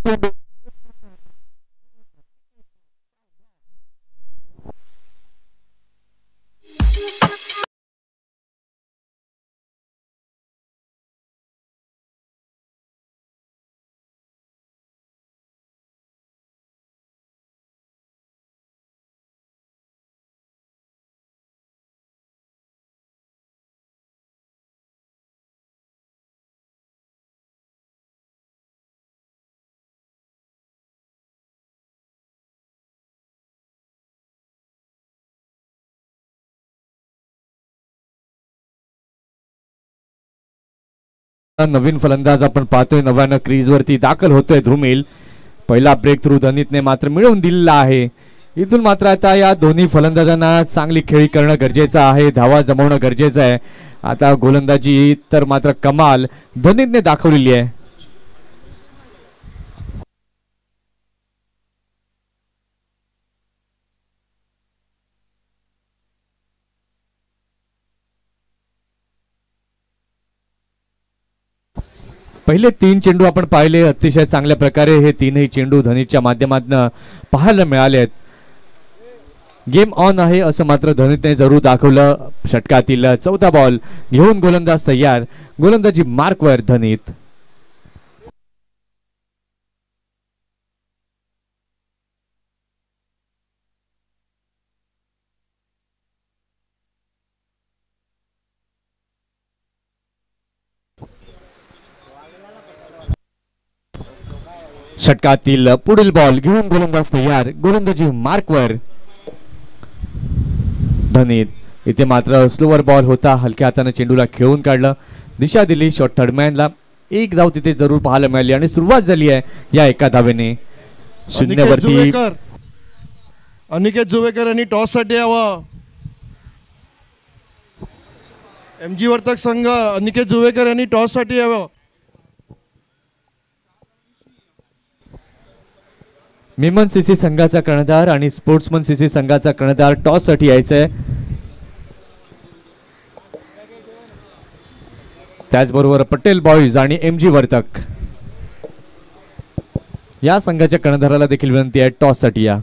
नवीन फलंदाज आपण पाहतोय. 99 क्रीज वरती दाखल होतोय ध्रुमिल. पहिला ब्रेक थ्रू धनितने मात्र मिळवून दिलेला आहे. इथून मात्र आता या दोन्ही फलंदाजांना चांगली खेळी करणं गरजेचं आहे. धावा जमवणं गरजेचं आहे. आता गोलंदाजी तर मात्र कमाल धनितने दाखवलेली आहे. पहिले 3 चेंडू आपण पाहिले अतिशय चांगल्या प्रकारे. हे तीनही चेंडू धनितच्या माध्यमातून पाहायला मिळाले आहेत. गेम ऑन आहे असं मात्र धनितने जरूर दाखवलं. षटकातील 4था बॉल घेऊन गोलंदाज तयार. गोलंदाजी मार्कवर धनित. षटकातील पुढील बॉल घेऊन गोलंदाज तयार. गोलंदाजी मार्कवर. धनीत इथे मात्र स्लोवर बॉल होता, हलक्या हाताने चेंडूला खेळून काढलं, दिशा दिली शॉट थर्डमॅनला. एक धाव तिथे जरूर पाहायला मिळाली आणि सुरुवात झाली आहे या एका धावेने. शून्यावरती अनिकेत जुवेकर यांनी टॉस साठी यावं. MG वर्तक संघ अनिकेत जुवेकर यांनी टॉस साठी यावं. मेमन सीसी संघाचा कर्णधार आणि स्पोर्ट्समन सीसी संघाचा कर्णधार टॉस साठी यायचंय. त्याचबरोबर पटेल बॉईज आणि MG वर्तक या संघाच्या कर्णधाराला देखील विनंती आहे टॉस साठी या.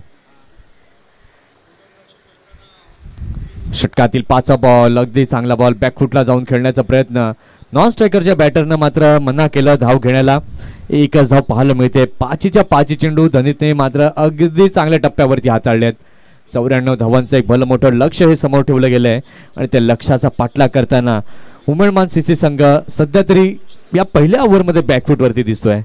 षटकातील 5वा बॉल, अगदी चांगला बॉल, बॅकफुटला जाऊन खेळण्याचा प्रयत्न. नॉन स्ट्रायकरच्या बॅटरनं मात्र मना केलं धाव घेण्याला. एकच धाव पाहायला मिळते. 5च्या 5 चेंडू धनीतने मात्र अगदी चांगल्या टप्प्यावरती हाताळलेत. 94 धावांचं एक भलं मोठं लक्ष हे समोर ठेवलं गेलं आहे आणि त्या लक्ष्याचा पाठलाग करताना उमेदमान सीसी संघ सध्या तरी या पहिल्या ओव्हरमध्ये बॅकफुटवरती दिसतोय.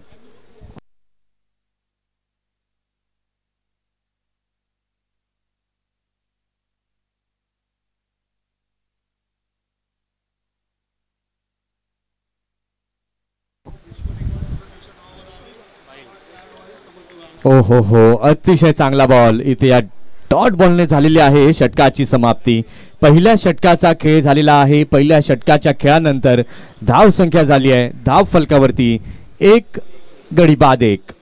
ओ हो, अतिशय चांगला बॉल. इथे या डॉट बॉलने झालेली आहे षटकाची समाप्ती. पहिल्या षटकाचा खेळ झालेला आहे. पहिल्या षटकाच्या खेळानंतर धाव संख्या झाली आहे धाव फलकावरती 1 गडी बाद 1.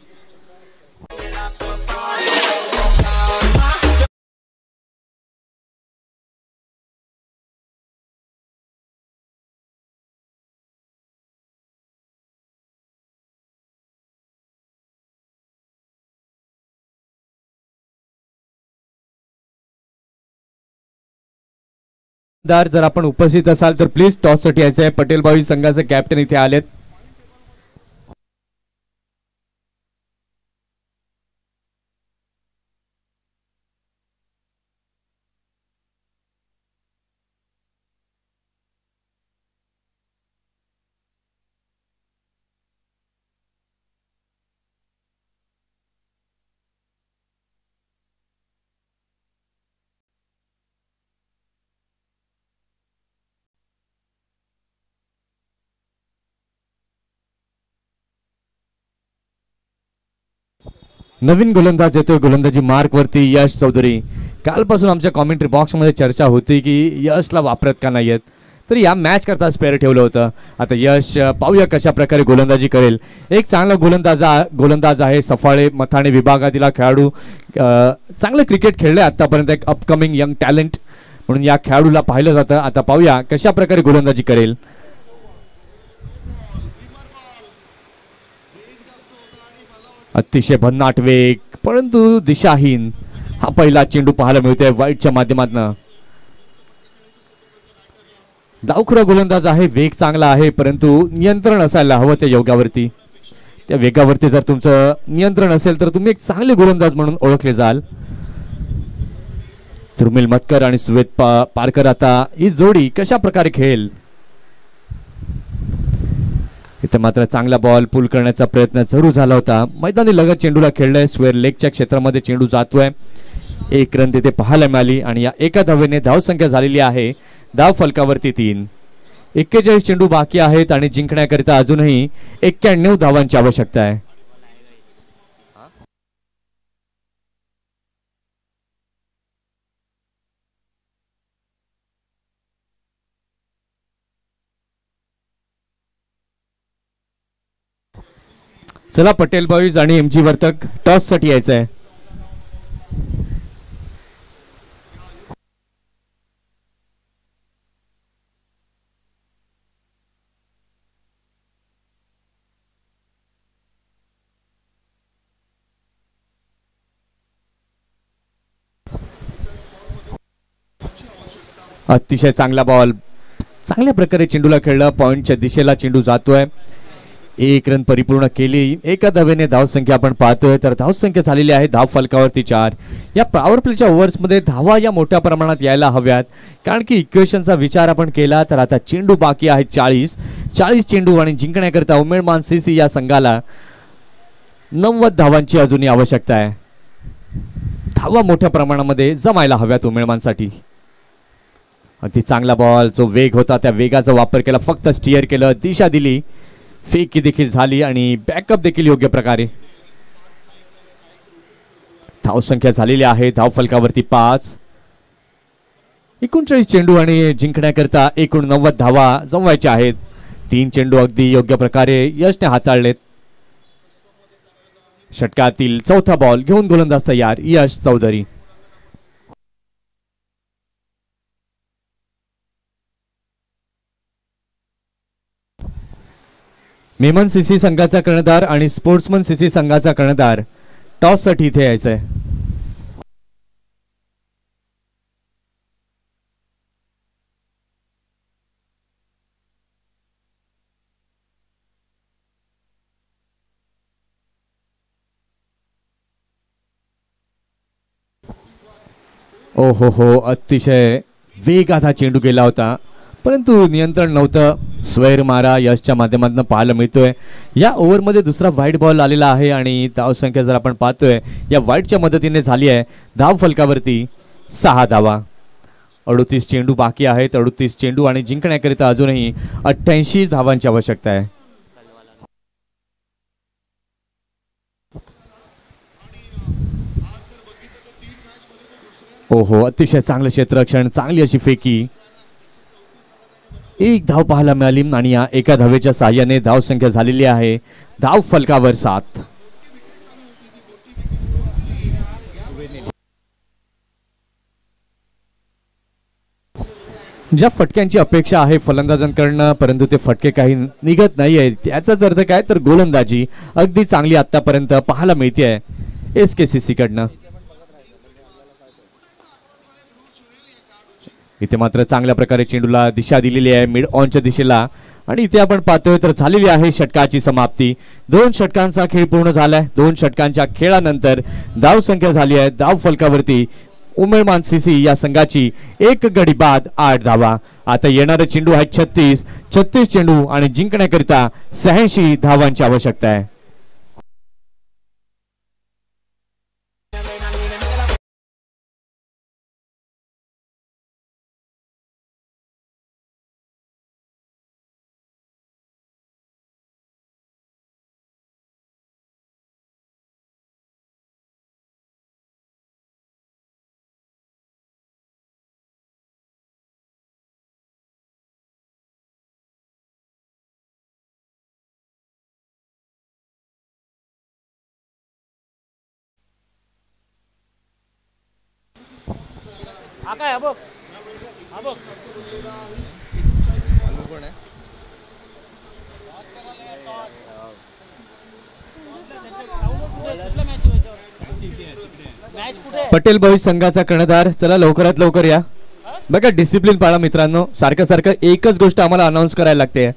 जर आपण उपस्थित असाल तर प्लीज टॉस साठी यायचं आहे. पटेल बॉईज संघाचे कॅप्टन इथे आलेत. नवीन गोलंदाज येतोय गोलंदाजी मार्क वरती यश चौधरी. कालपासून आमच्या कॉमेंट्री बॉक्समध्ये चर्चा होती की यशला वापरत का नाहीयेत, तर या मॅच करता स्पेअर ठेवलं होतं. आता यश पाहूया कशा प्रकारे गोलंदाजी करेल. एक चांगला गोलंदाज आहे. सफाळे मथाणे विभागातील खेळाडू, चांगलं क्रिकेट खेळले आतापर्यंत. एक अपकमिंग यंग टॅलेंट म्हणून या खेळाडूला पाहिलं जातं. आता पाहूया कशा प्रकारे गोलंदाजी करेल. अतिशय भन्नाट वेग परंतु दिशाहीन हा पहिला चेंडू पाहायला मिळतोय वाईटच्या माध्यमातून. डावखुरा गोलंदाज आहे, वेग चांगला आहे परंतु नियंत्रण असायला हवं त्या योगावरती. त्या वेगावरती जर तुमचं नियंत्रण असेल तर तुम्ही एक चांगले गोलंदाज म्हणून ओळखले जाल. दुर्मिल मतकर आणि सुवेद पारकर आता ही जोडी कशा प्रकारे खेळेल. इथे मात्र चांगला बॉल पुल करण्याचा प्रयत्न जरूर झाला होता. मैदानी लगत चेंडूला खेळलाय. स्क्वेअर लेगच्या क्षेत्रामध्ये चेंडू जातोय. 1 रन तिथे पाहायला मिळाली आणि या एका धावेने धावसंख्या झालेली आहे धाव फलकावरती 3. 41 चेंडू बाकी आहेत आणि जिंकण्याकरिता अजूनही 91 धावांची आवश्यकता आहे. चला पटेल बॉईज आणि MG वर्तक टॉस साठी यायचं आहे. अतिशय चांगला बॉल, चांगल्या प्रकारे चेंडूला खेळला. पॉइंटच्या दिशेला चेंडू जातोय. 1 रन परिपूर्ण केली. एका धावेने धावसंख्या आपण पाहतोय तर धावसंख्या झालेली आहे धाव फलकावरती 4. या पॉवर प्लेच्या ओव्हर्समध्ये धावा या मोठ्या प्रमाणात यायला हव्यात कारण की इक्वेशनचा विचार आपण केला तर आता चेंडू बाकी आहेत 40 चेंडू आणि जिंकण्याकरता उमेदमान सीसी या संघाला 90 धावांची अजूनही आवश्यकता आहे. धावा मोठ्या प्रमाणामध्ये जमायला हव्यात उमेदवारांसाठी. अगदी चांगला बॉल, जो वेग होता त्या वेगाचा वापर केला, फक्त स्टिअर केलं, दिशा दिली, फेकी देखील झाली आणि बॅकअप देखील योग्य प्रकारे. धावसंख्या झालेली आहे धाव फलकावरती 5. 39 चेंडू आणि जिंकण्याकरता 89 धावा जमवायच्या आहेत. 3 चेंडू अगदी योग्य प्रकारे यशने हाताळलेत. षटकातील चौथा बॉल घेऊन गोलंदाज तयार यश चौधरी. मेमन सीसी संघाचा कर्णधार आणि स्पोर्ट्समन सीसी संघाचा कर्णधार टॉस साठी इथे यायचंय. ओ हो, अतिशय वेगात हा चेंडू गेला होता, परंतु नियंत्रण नव्हतं. स्वैर मारा यशच्या माध्यमातून पाहायला मिळतोय. या ओव्हरमध्ये दुसरा व्हाईट बॉल आलेला आहे आणि धावसंख्या जर आपण पाहतोय या व्हाईटच्या मदतीने झाली आहे धाव फलकावरती 6 धावा. 38 चेंडू बाकी आहेत. 38 चेंडू आणि जिंकण्याकरिता अजूनही 88 धावांची आवश्यकता आहे. ओहो, अतिशय चांगलं क्षेत्ररक्षण, चांगली अशी फेकी. 1 धाव पाहायला मिळाली आणि या एका धावेच्या साहाय्याने धावसंख्या झालेली आहे धाव फलकावर 7. ज्या फटक्यांची अपेक्षा आहे फलंदाजांकडनं, परंतु ते फटके काही निघत नाही आहेत, त्याचाच अर्थ काय तर गोलंदाजी अगदी चांगली आतापर्यंत पाहायला मिळते आहे SKCC कडनं. इथे मात्र चांगल्या प्रकारे चेंडूला दिशा दिलेली आहे मिड ऑनच्या दिशेला आणि इथे आपण पाहतोय तर झालेली आहे षटकाची समाप्ती. 2 षटकांचा खेळ पूर्ण झालाय. 2 षटकांच्या खेळानंतर धाव संख्या झाली आहे धाव फलकावरती उमेदमान सीसी या संघाची 1 गडी बाद 8 धावा. आता येणारे चेंडू आहेत 36 चेंडू आणि जिंकण्याकरिता 86 धावांची आवश्यकता आहे. पटेल बॉईज संघाचा कर्णधार, चला लवकरात लवकर या. बघा डिसिप्लिन पाळा मित्रांनो. सारखं एकच गोष्ट आम्हाला अनाऊन्स करायला लागते.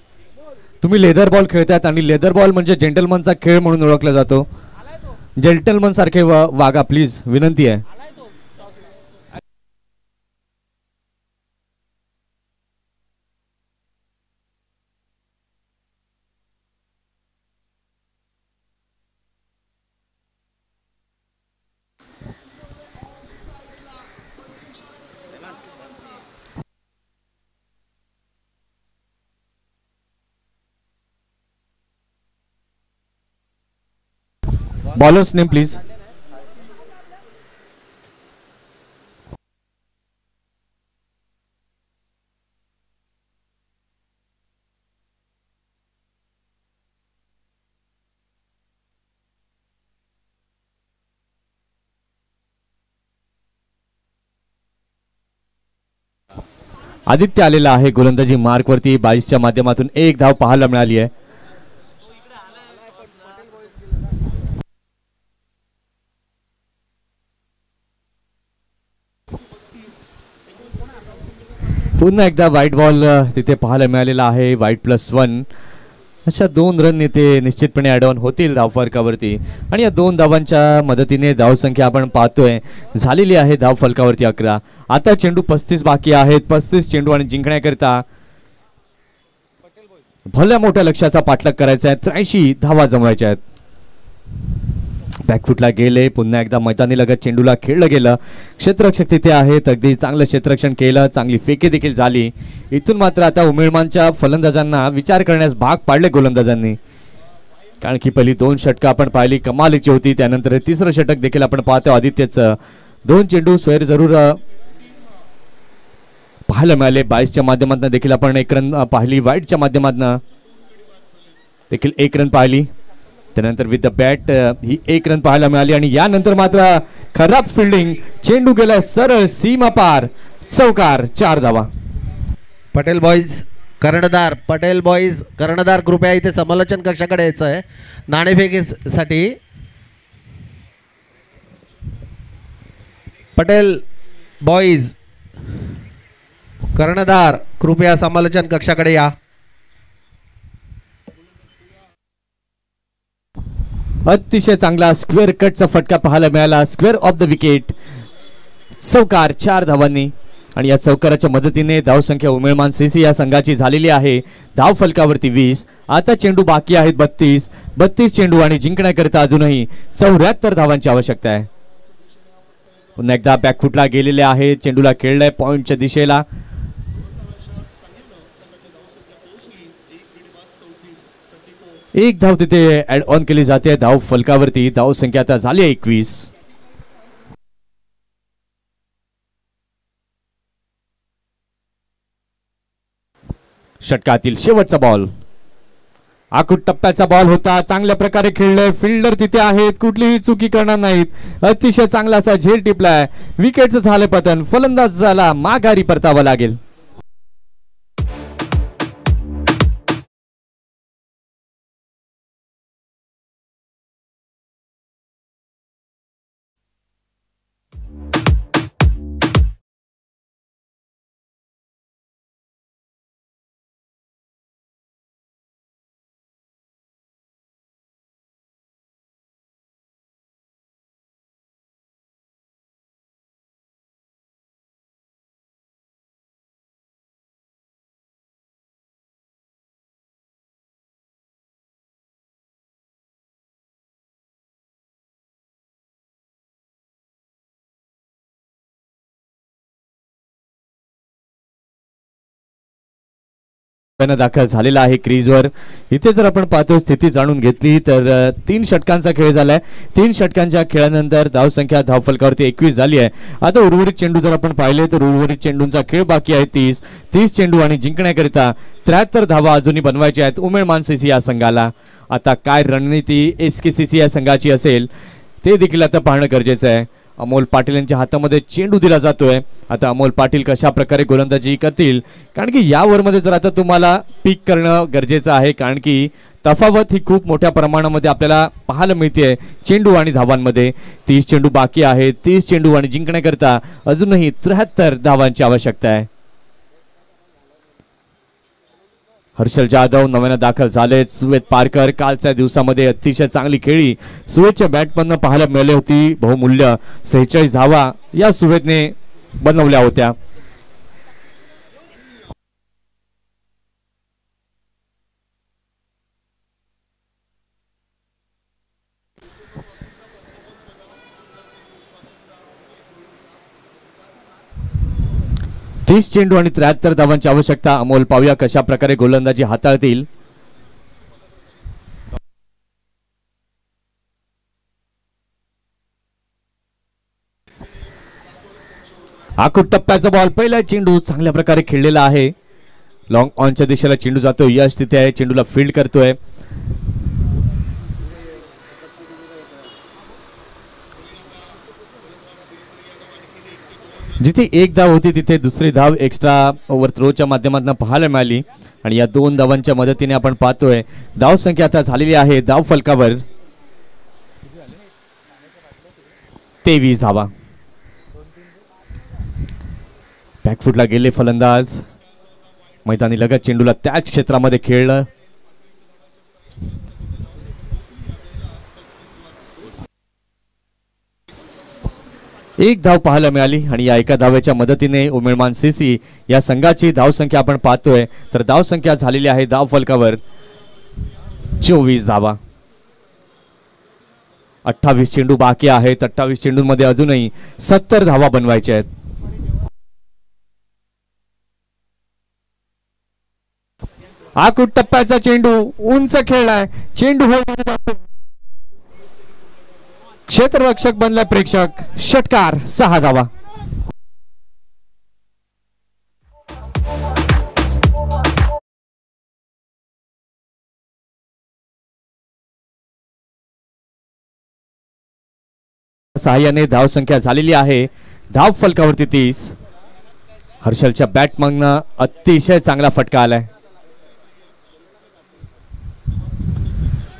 तुम्ही लेदर बॉल खेळतात आणि लेदर बॉल म्हणजे जेंटलमनचा खेळ म्हणून ओळखला जातो. जेंटलमन सारखे वागा प्लीज, विनंती आहे. Bowlers name please. आदित्य आलेला आहे गोलंदाजी मार्क वरती. 22च्या माध्यमातून 1 धाव पाहायला मिळाली आहे. पुन्हा एकदा व्हाईट बॉल तिथे पाहायला मिळालेला आहे. व्हाईट +1 अशा 2 रन इथे निश्चितपणे ॲड ऑन होतील धाव फलकावरती आणि या 2 धावांच्या मदतीने धावसंख्या आपण पाहतोय झालेली आहे धाव फलकावरती 11. आता चेंडू 35 बाकी आहेत. 35 चेंडू आणि जिंकण्याकरिता भल्या मोठ्या लक्ष्याचा पाठलाग करायचा आहे. 83 धावा जमवायच्या आहेत. बॅकफुटला गेले, पुन्हा एकदा मैदानी लगत चेंडूला खेळलं गेलं. क्षेत्ररक्षक तिथे आहेत, अगदी चांगलं क्षेत्ररक्षण केलं, चांगली फेकी देखील झाली. इथून मात्र आता उमेळमानच्या फलंदाजांना विचार करण्यास भाग पाडले गोलंदाजांनी, कारण की पहिली 2 षटकं आपण पाहिली कमालीची होती. त्यानंतर तिसरं षटक देखील आपण पाहतो आदित्यचं. 2 चेंडू स्वैर जरूर पाहायला मिळाले. 22च्या माध्यमातून देखील आपण 1 रन पाहिली, वाईटच्या माध्यमातून देखील 1 रन पाहिली. त्यानंतर with the bat he 1 run पाहायला मिळाली आणि यानंतर मात्र खराब फिल्डिंग, चेंडू गेला सरळ सीमा पार, चौकार, 4 धावा. पटेल बॉईज कर्णधार, पटेल बॉईज कर्णधार कृपया इथे समालोचन कक्षाकडे यायचं आहे नाणेफेकीसाठी. पटेल बॉईज कर्णधार कृपया समालोचन कक्षाकडे या. अतिशय चांगला स्क्वेअर कटचा फटका पाहायला मिळाला, स्क्वेअर ऑफ द विकेट, चौकार 4 धावांनी. आणि या चौकाराच्या मदतीने धावसंख्या उमेळमान सीसी या संघाची झालेली आहे धाव फलकावरती 20. आता चेंडू बाकी आहेत 32 चेंडू आणि जिंकण्याकरिता अजूनही 74 धावांची आवश्यकता आहे. पुन्हा एकदा बॅकफुटला गेलेले आहे, चेंडूला खेळलाय पॉइंटच्या दिशेला. एक धाव तिथे ऍड ऑन केली जाते धाव फलकावरती. धाव संख्या आता झाली 21. षटकातील शेवटचा बॉल, आखूट टप्प्याचा बॉल होता, चांगल्या प्रकारे खेळले, फिल्डर तिथे आहेत, कुठलीही चुकी करणार नाहीत. अतिशय चांगला असा झेल टिपलाय, विकेटचं झालं पतन, फलंदाजाला माघारी परतावं लागेल. दाखल झालेला आहे क्रीजवर. इथे जर आपण पाहतो स्थिती जाणून घेतली तर 3 षटकांचा खेळ झालाय. 3 षटकांच्या खेळानंतर धावसंख्या धावफलकावरती 21 झाली आहे. आता उर्वरित चेंडू जर आपण पाहिले तर उर्वरित चेंडूंचा खेळ बाकी आहे 30 चेंडू आणि जिंकण्याकरिता 73 धावा अजूनही बनवायच्या आहेत उमेळमान सीसी या संघाला. आता काय रणनीती SKCC या संघाची असेल ते देखील आता पाहणं गरजेचं आहे. अमोल पाटील यांच्या हातामध्ये चेंडू दिला जातोय. आता अमोल पाटील कशा प्रकारे गोलंदाजी करतील, कारण की या ओव्हरमध्ये जर आता तुम्हाला पीक करणं गरजेचं आहे, कारण की तफावत ही खूप मोठ्या प्रमाणामध्ये आपल्याला पाहायला मिळते चेंडू आणि धावांमध्ये. 30 चेंडू बाकी आहेत, 30 चेंडू आणि जिंकण्याकरता अजूनही 73 धावांची आवश्यकता आहे. हर्षल जाधव नव्यानं दाखल झालेत. सुवेद पारकर कालच्या दिवसामध्ये अतिशय चांगली खेळी सुवेदच्या बॅटमधनं पाहायला मिळाली होती. बहुमूल्य 46 धावा या सुवेदने बनवल्या होत्या. चेंडू आणि 73 धावांची आवश्यकता. अमोल पाहूया कशा प्रकारे गोलंदाजी हाताळतील. आखूट टप्प्याचा बॉल, पहिला चेंडू चांगल्या प्रकारे खेळलेला आहे. लॉंग ऑनच्या दिशेला चेंडू जातो. यश तिथे आहे, चेंडूला फील्ड करतोय. जिथे 1 धाव होती तिथे दुसरी धाव एक्स्ट्रा ओव्हर थ्रोच्या माध्यमातून पाहायला मिळाली आणि या 2 धावांच्या मदतीने आपण पाहतोय धाव संख्या आता झालेली आहे धाव फलकावर 23 धावा. बॅकफुटला गेले फलंदाज, मैदानी लगत चेंडूला त्याच क्षेत्रामध्ये खेळलं. एक धाव पाहायला मिळाली आणि या एका धावेच्या मदतीने उमेळमान सीसी या संघाची धावसंख्या आपण पाहतोय तर धावसंख्या झालेली आहे धाव फलकावर 24 धावा. 28 चेंडू बाकी आहेत. 28 चेंडूंमध्ये अजूनही 70 धावा बनवायच्या आहेत. आकुट टप्प्याचा चेंडू उंच खेळलाय. चेंडू क्षेत्ररक्षक बनलाय प्रेक्षक. षटकार 6 धावा. सहाय्याने धाव संख्या झालेली आहे. धाव फलकावरती 30. हर्षलच्या बॅटमधनं अतिशय चांगला फटका आलाय.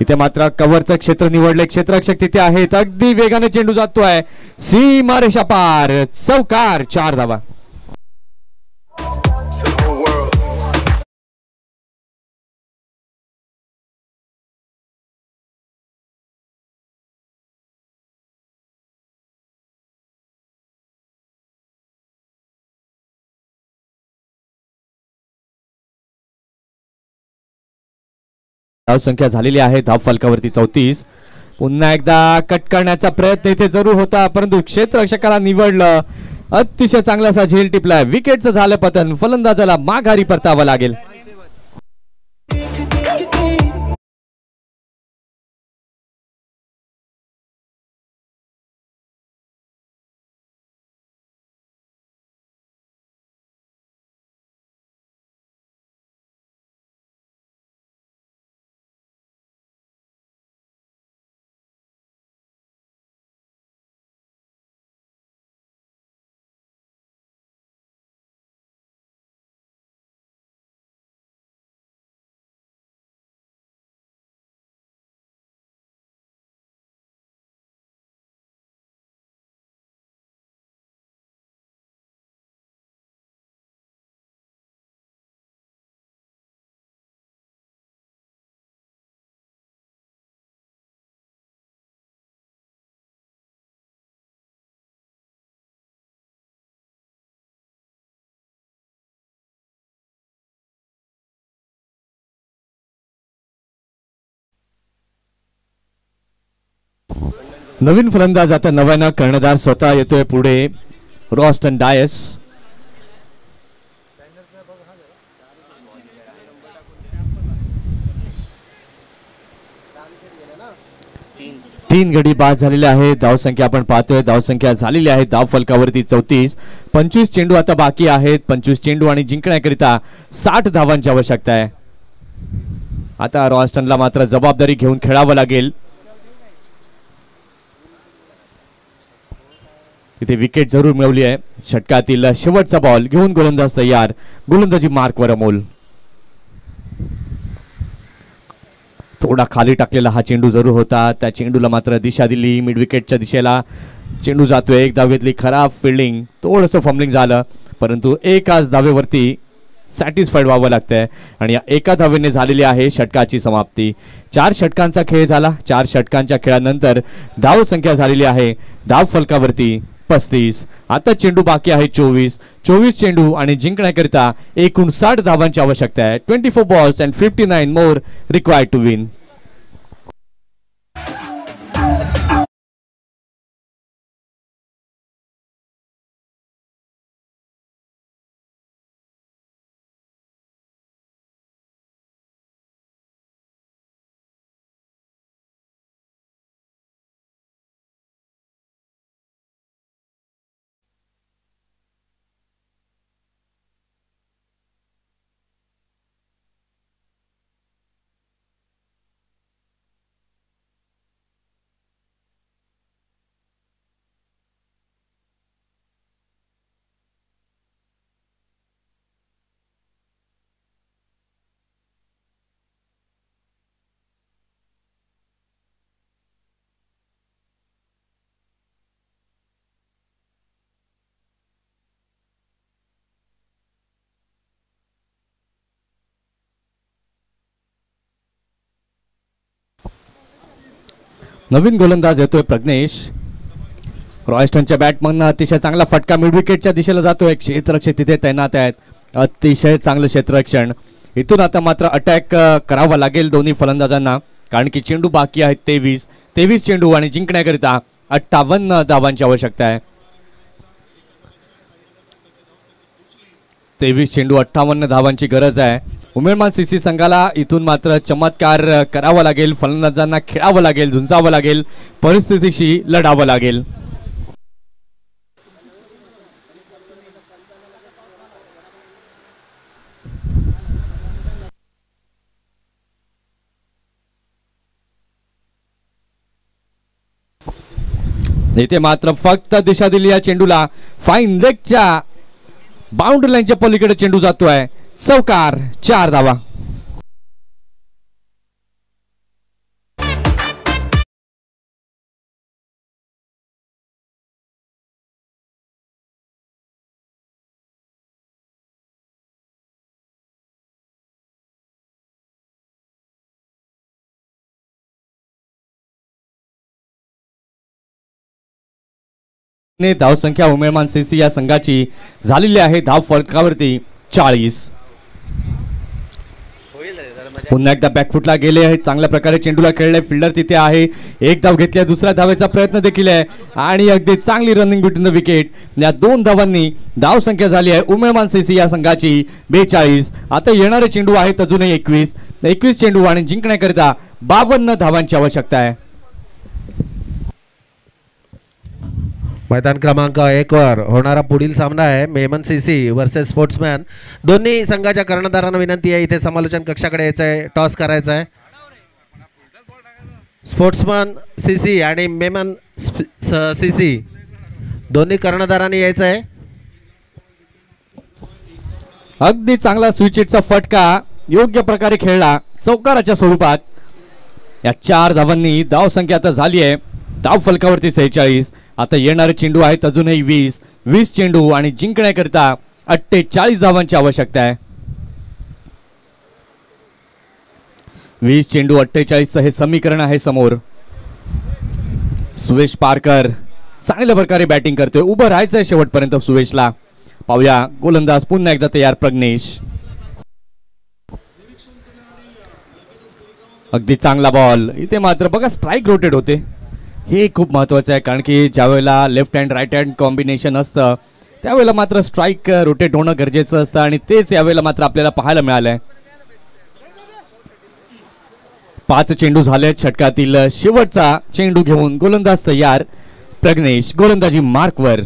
इथे मात्र कव्हरचं क्षेत्र निवडले. क्षेत्ररक्षक तिथे आहेत. अगदी वेगाने चेंडू जातोय. सीमारेषा पार. चौकार. 4 धावा. धाव संख्या झालेली आहे. धाव फलकावरती 34. पुन्हा एकदा कट करण्याचा प्रयत्न इथे जरूर होता, परंतु क्षेत्ररक्षकाला निवडलं. अतिशय चांगला असा झेल टिपलाय. विकेटचं झालं पतन. फलंदाजाला माघारी परतावं लागेल. नवीन फलंदाज आता नव्यानं कर्णधार स्वतः येतोय पुढे. रॉस्टन डायस. तीन गडी बाद झालेले आहे. धावसंख्या आपण पाहतोय. धावसंख्या झालेली आहे धाव फलकावरती 34. 25 चेंडू आता बाकी आहेत. 25 चेंडू आणि जिंकण्याकरिता 60 धावांची आवश्यकता आहे. आता रॉस्टनला मात्र जबाबदारी घेऊन खेळावं लागेल. इथे विकेट जरूर मिळवली आहे. षटकातील शेवटचा बॉल घेऊन गोलंदाज तयार. गोलंदाजी मार्कवर अमोल. थोडा खाली टाकलेला हा चेंडू जरूर होता. त्या चेंडूला मात्र दिशा दिली. मिड विकेटच्या दिशेला चेंडू जातोय. एक धावेतली खराब फिल्डिंग. थोडंसं फंबलिंग झालं, परंतु एकाच धावेवरती सॅटिस्फाईड व्हावं लागतंय आणि या एका धावेने झालेली आहे षटकाची समाप्ती. 4 षटकांचा खेळ झाला. 4 षटकांच्या खेळानंतर धाव संख्या झालेली आहे धाव फलकावरती 35. आता चेंडू बाकी आहे 24. 24 चेंडू आणि जिंकण्याकरिता एकूण 60 धावांची आवश्यकता आहे. 24 balls and 59 more required to win. नवीन गोलंदाज येतोय प्रज्ञेश. रॉयस्टनच्या बॅटमधनं अतिशय चांगला फटका मिड विकेटच्या दिशेला जातोय. क्षेत्ररक्षक तिथे तैनात आहेत. अतिशय चांगलं क्षेत्ररक्षण. इथून आता मात्र अटॅक करावा लागेल दोन्ही फलंदाजांना, कारण की चेंडू बाकी आहेत 23. 23 चेंडू आणि जिंकण्याकरिता 58 धावांची आवश्यकता आहे. 23 चेंडू 58 धावांची गरज आहे. उमेदवार सीसी संघाला इथून मात्र चमत्कार करावा लागेल. फलंदाजांना खेळावं लागेल, झुंजावं लागेल, परिस्थितीशी लढावं लागेल. इथे मात्र फक्त दिशा दिली या चेंडूला. फाईन लेगच्या बाउंड्री लाईनच्या पलीकडे चेंडू जातोय. चौकार, 4 धावा. धावसंख्या उमेदवार सीसी या संघाची झालेली आहे धाव फलकावरती 40. पुन्हा एकदा बॅकफुटला गेले आहे. चांगल्या प्रकारे चेंडूला खेळले. फिल्डर तिथे आहे. एक धाव घेतली. दुसऱ्या धावेचा प्रयत्न देखील आहे आणि अगदी चांगली रनिंग बिटवीन द विकेट. या 2 धावांनी धावसंख्या झाली आहे उमेदवार सीसी या संघाची 42. आता येणारे चेंडू आहेत अजूनही 21 चेंडू आणि जिंकण्याकरिता 52 धावांची आवश्यकता आहे. मैदान क्रमांक 1 वर होणारा पुढील सामना आहे मेमन सीसी वर्सेस स्पोर्ट्समॅन. दोन्ही संघाच्या कर्णधारांना विनंती आहे इथे समालोचन कक्षाकडे यायचं आहे. टॉस करायचा आहे. स्पोर्ट्समॅन सीसी आणि मेमन सीसी दोन्ही कर्णधारांनी यायचं आहे. अगदी चांगला स्विच हिटचा फटका योग्य प्रकारे खेळला चौकाराच्या स्वरूपात. या 4 धावांनी धावसंख्या आता झाली आहे धाव फलकावरती 46. आता येणारे चेंडू आहेत अजूनही 20 चेंडू आणि जिंकण्याकरिता 48 धावांची आवश्यकता आहे. 20 चेंडू 48 हे समीकरण आहे समोर. सुवेश पारकर चांगल्या प्रकारे बॅटिंग करतोय. उभं राहायचंय शेवटपर्यंत सुवेशला. पाहूया गोलंदाज पुन्हा एकदा तयार प्रज्ञेश. अगदी चांगला बॉल. इथे मात्र बघा स्ट्राईक रोटेट होते. हे खूप महत्त्वाचं आहे कारण की ज्यावेळेला left hand right hand combination असतं त्यावेळेला मात्र स्ट्राईक रोटेट होणं गरजेचं असतं आणि तेच यावेळेला मात्र आपल्याला पाहायला मिळालंय. 5 चेंडू झाले. षटकातील शेवटचा चेंडू घेऊन गोलंदाज तयार प्रज्ञेश. गोलंदाजी मार्कवर.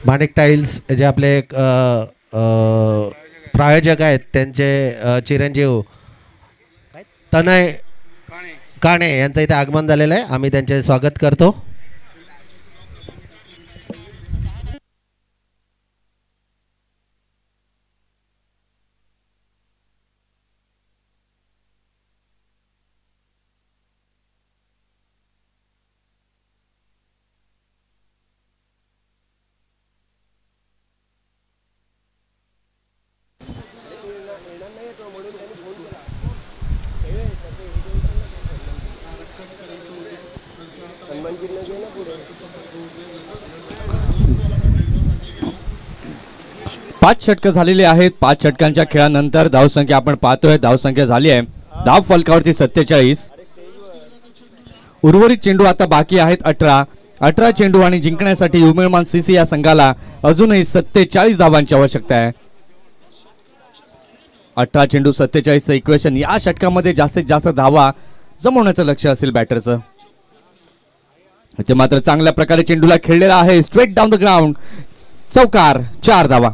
माणिक टाईल्स जे आपले प्रायोजक आहेत त्यांचे चिरंजीव तनय काणे यांचं इथे आगमन झालेलं आहे. आम्ही त्यांचे स्वागत करतो. पाच षटकं झालेली आहेत. 5 षटकांच्या खेळानंतर धावसंख्या आपण पाहतोय. धावसंख्या झाली आहे धाव फलकावरती 47. उर्वरित चेंडू आता बाकी आहेत 18 चेंडू आणि जिंकण्यासाठी उमेदवार सीसी या संघाला अजूनही 47 धावांची आवश्यकता आहे. 18 चेंडू 47चं इक्वेशन. या षटकामध्ये जास्तीत जास्त धावा जमवण्याचं लक्ष असेल बॅटरचं. ते मात्र चांगल्या प्रकारे चेंडूला खेळलेला आहे. Straight down the ground. चौकार, 4 धावा.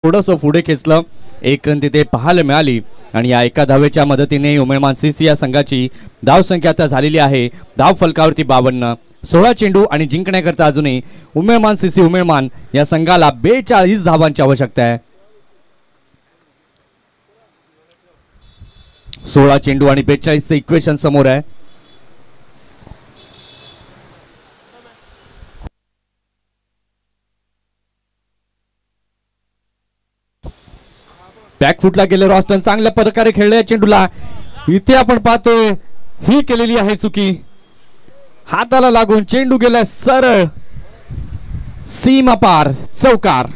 थोडंसं पुढे खेचलं, एक रन तिथे पाहायला मिळाली आणि या एका धावेच्या मदतीने उमेदमान सीसी या संघाची धावसंख्या आता झालेली आहे धाव फलकावरती 52. 16 चेंडू आणि जिंकण्याकरता अजूनही उमेदमान सीसी उमेदमान या संघाला 42 धावांची आवश्यकता आहे. 16 चेंडू आणि 42 इक्वेशन समोर आहे. बॅकफुटला गेले रॉस्टन, चांगल्या प्रकारे खेळले चेंडूला. इथे आपण पाहतोय ही केलेली आहे चुकी, हाताला लागून चेंडू गेला सरळ सीमा पार, चौकार.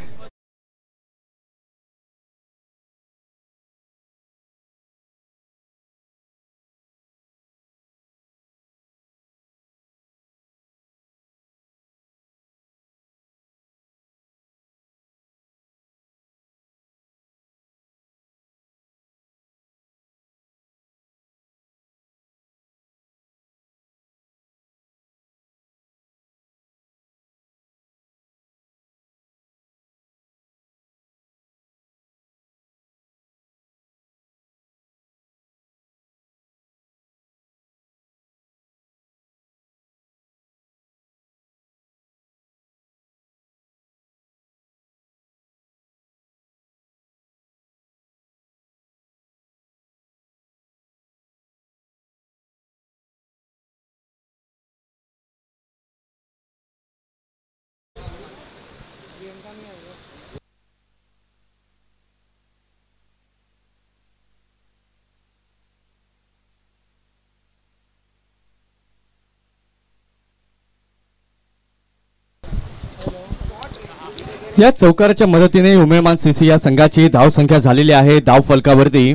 या चौकाराच्या मदतीने उमेदमान सीसी या संघाची धाव संख्या झालेली आहे धाव फलकावरती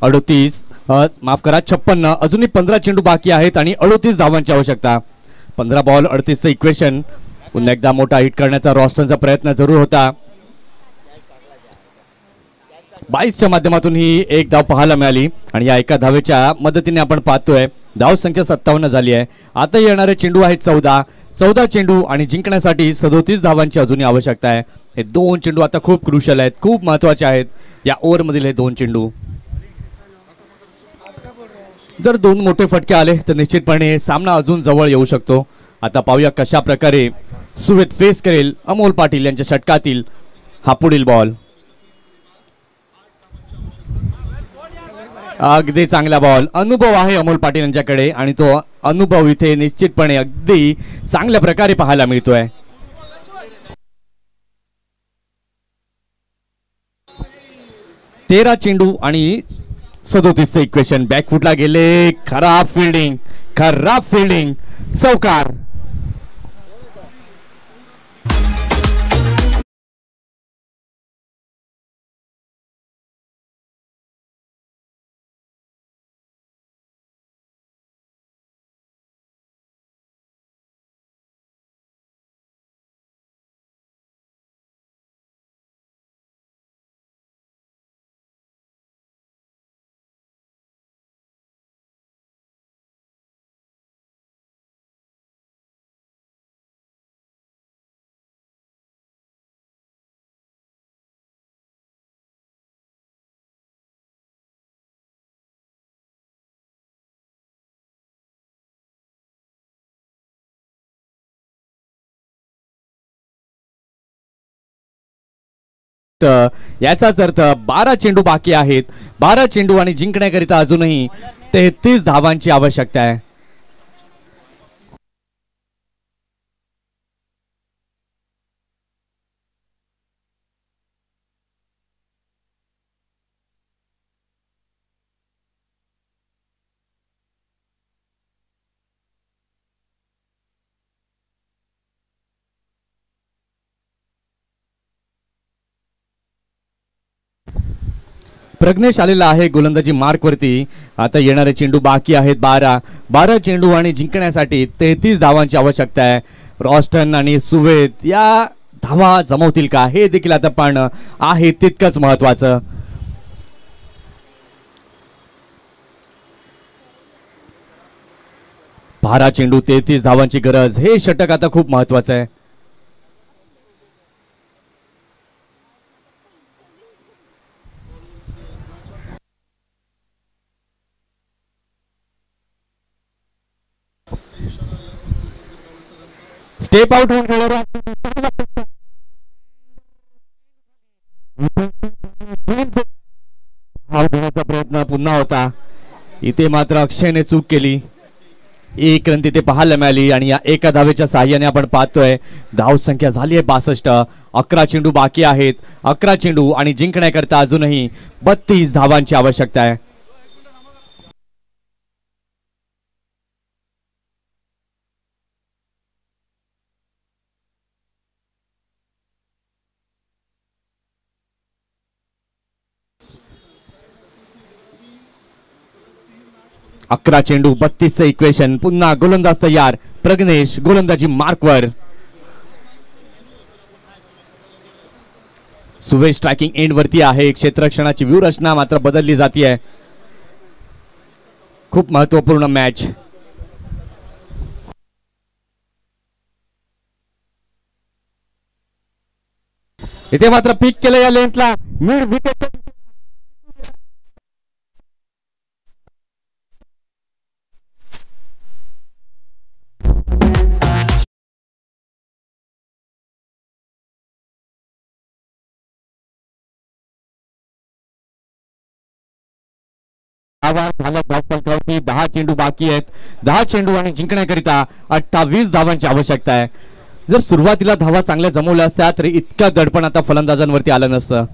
38, माफ करा 56. अजूनही 15 चेंडू बाकी आहेत आणि 38 धावांची आवश्यकता. 15 बॉल 38 इक्वेशन. पुन्हा एकदा मोठा हिट करण्याचा रॉस्टनचा प्रयत्न जरूर होता. 22च्या माध्यमातून ही एक धाव पाहायला मिळाली आणि या एका धावेच्या मदतीने आपण पाहतोय धाव संख्या 57 झाली आहे. आता येणारे चेंडू आहेत 14 चेंडू आणि जिंकण्यासाठी 37 धावांची अजूनही आवश्यकता आहे. हे 2 चेंडू आता खूप क्रुशल आहेत, खूप महत्वाचे आहेत या ओव्हरमधील हे 2 चेंडू. जर 2 मोठे फटके आले तर निश्चितपणे सामना अजून जवळ येऊ शकतो. आता पाहूया कशा प्रकारे सुवेद फेस करेल अमोल पाटील यांच्या षटकातील हा पुढील बॉल. अगदी चांगला बॉल, अनुभव आहे अमोल पाटील यांच्याकडे आणि तो अनुभव इथे निश्चितपणे अगदी चांगल्या प्रकारे पाहायला मिळतोय. तेरा चेंडू आणि 37 इक्वेशन. बॅकफुटला गेले, खराब फिल्डिंग, चौकार. याचाच अर्थ 12 चेंडू बाकी आहेत. 12 चेंडू आणि जिंकण्याकरिता अजूनही 33 धावांची आवश्यकता आहे. प्रज्ञेश आलेला आहे गोलंदाजी मार्कवरती. आता येणारे चेंडू बाकी आहेत 12 चेंडू आणि जिंकण्यासाठी 33 धावांची आवश्यकता आहे. रॉस्टन आणि सुवेद या धावा जमवतील का हे देखील आता पाहणं आहे तितकंच महत्वाचं. बारा चेंडू 33 धावांची गरज, हे षटक आता खूप महत्वाचं आहे. स्टेप आउट होऊन खेळणार घेण्याचा प्रयत्न पुन्हा होता. इथे मात्र अक्षयने चूक केली. एक रन तिथे पाहायला मिळाली आणि या एका धावेच्या साहाय्याने आपण पाहतोय धाव संख्या झाली आहे 62. 11 चेंडू बाकी आहेत. 11 चेंडू आणि जिंकण्याकरता अजूनही 32 धावांची आवश्यकता आहे. अकरा चेंडू 32चं इक्वेशन. पुन्हा गोलंदाज तयार. प्रग्नेश गोलंदाजी मार्कवर. सुवेश स्ट्रायकिंग एंड वरती आहे. क्षेत्ररक्षणाची व्यूहरचना मात्र बदलली जाते. खूप महत्वपूर्ण मॅच. इथे मात्र पिक केलं या लेंथला. मिड विकेट झालं. धावफलकावरती 10 चेंडू बाकी आहेत. 10 चेंडू आणि जिंकण्याकरिता 28 धावांची आवश्यकता आहे. जर सुरुवातीला धावा चांगल्या जमवल्या असत्या तर इतका दडपण आता फलंदाजांवरती आलं नसतं.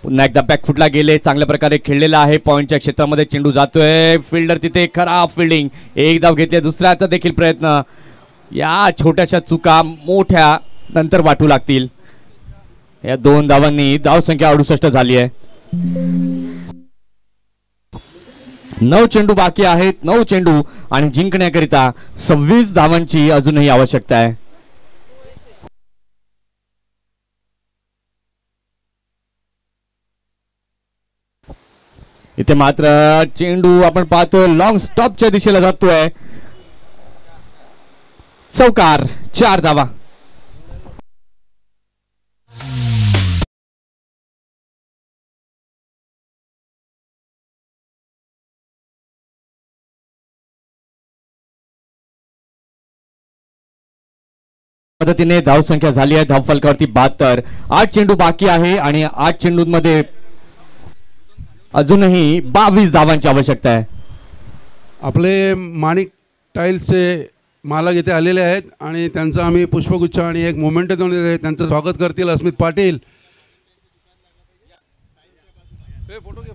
पुन्हा एकदा बॅकफुटला गेले. चांगल्या प्रकारे खेळलेला आहे. पॉइंटच्या क्षेत्रामध्ये चेंडू जातोय. फिल्डर तिथे खराब फिल्डिंग. एक धाव घेतली. दुसऱ्याचा देखील प्रयत्न. या छोट्याशा चुका मोठ्या नंतर वाटू लागतील. या 2 धावांनी धावसंख्या 68 झाली आहे. 9 चेंडू बाकी आहेत. 9 चेंडू आणि जिंकण्याकरिता 26 धावांची अजूनही आवश्यकता आहे. इथे मात्र चेंडू आपण पाहतो लॉंग स्टॉपच्या दिशेला जातोय. चौकार. 4 धावा. पद्धतीने धावसंख्या झाली आहे धावफलकावरती 72. 8 चेंडू बाकी आहे आणि 8 चेंडूंमध्ये अजूनही 22 धावांची आवश्यकता आहे. आपले माणिक टाईल्सचे मालक इथे आलेले आहेत आणि त्यांचं आम्ही पुष्पगुच्छ आणि एक मोमेंट देऊन त्यांचं स्वागत करतील अस्मित पाटील. फोटो घे.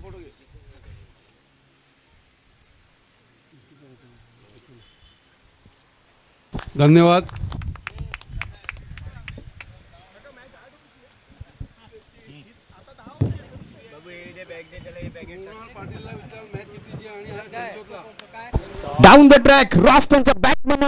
धन्यवाद. डाऊन द ट्रॅक रॉस्टनच्या बॅटमन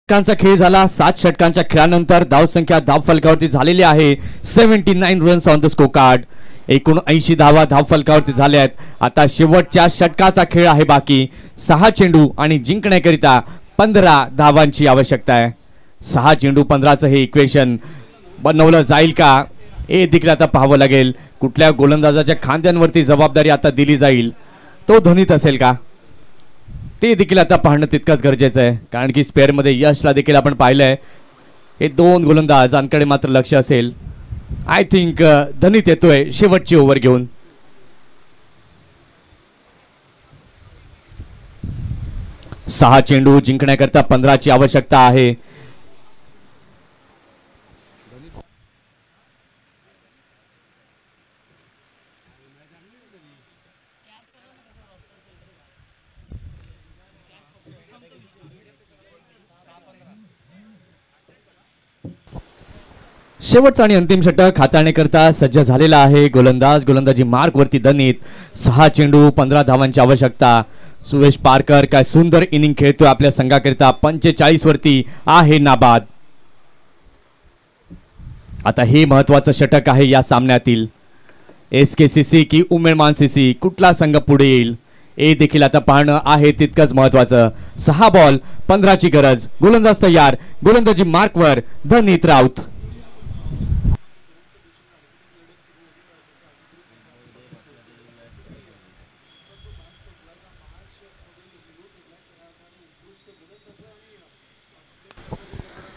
षटकांचा खेळ झाला. 7 षटकांच्या खेळानंतर धावसंख्या धावफलकावरती झालेली आहे 79 runs on the score card. 79 धावा धावफलकावरती झाल्या आहेत. आता शेवटच्या षटकाचा खेळ आहे बाकी. 6 चेंडू आणि जिंकण्याकरिता 15 धावांची आवश्यकता आहे. 6 चेंडू 15चं हे इक्वेशन बनवलं जाईल का हे देखील आता पाहावं लागेल. कुठल्या गोलंदाजाच्या खांद्यांवरती जबाबदारी आता दिली जाईल. तो धनीत असेल का ते देखील आता पाहणं तितकंच गरजेचं आहे. कारण की स्पेअरमध्ये यशला देखील आपण पाहिलंय. हे 2 गोलंदाजांकडे मात्र लक्ष असेल. आय थिंक धनीत येतोय शेवटची ओव्हर घेऊन. सहा चेंडू जिंकण्याकरता 15ची आवश्यकता आहे. शेवटचा आणि अंतिम षटक हाताळण्याकरता सज्ज झालेला आहे. गोलंदाज गोलंदाजी मार्क वरती दणीत. 6 चेंडू 15 धावांची आवश्यकता. सुरेश पारकर काय सुंदर इनिंग खेळतोय आपल्या संघाकरिता. 45 वरती आहे नाबाद. आता हे महत्वाचं षटक आहे या सामन्यातील. SKCC की उमेदमान CC कुठला संघ पुढे येईल हे देखील आता पाहणं आहे तितकंच महत्वाचं. 6 बॉल 15ची गरज. गोलंदाज तयार. गोलंदाजी मार्कवर धनीत राऊत.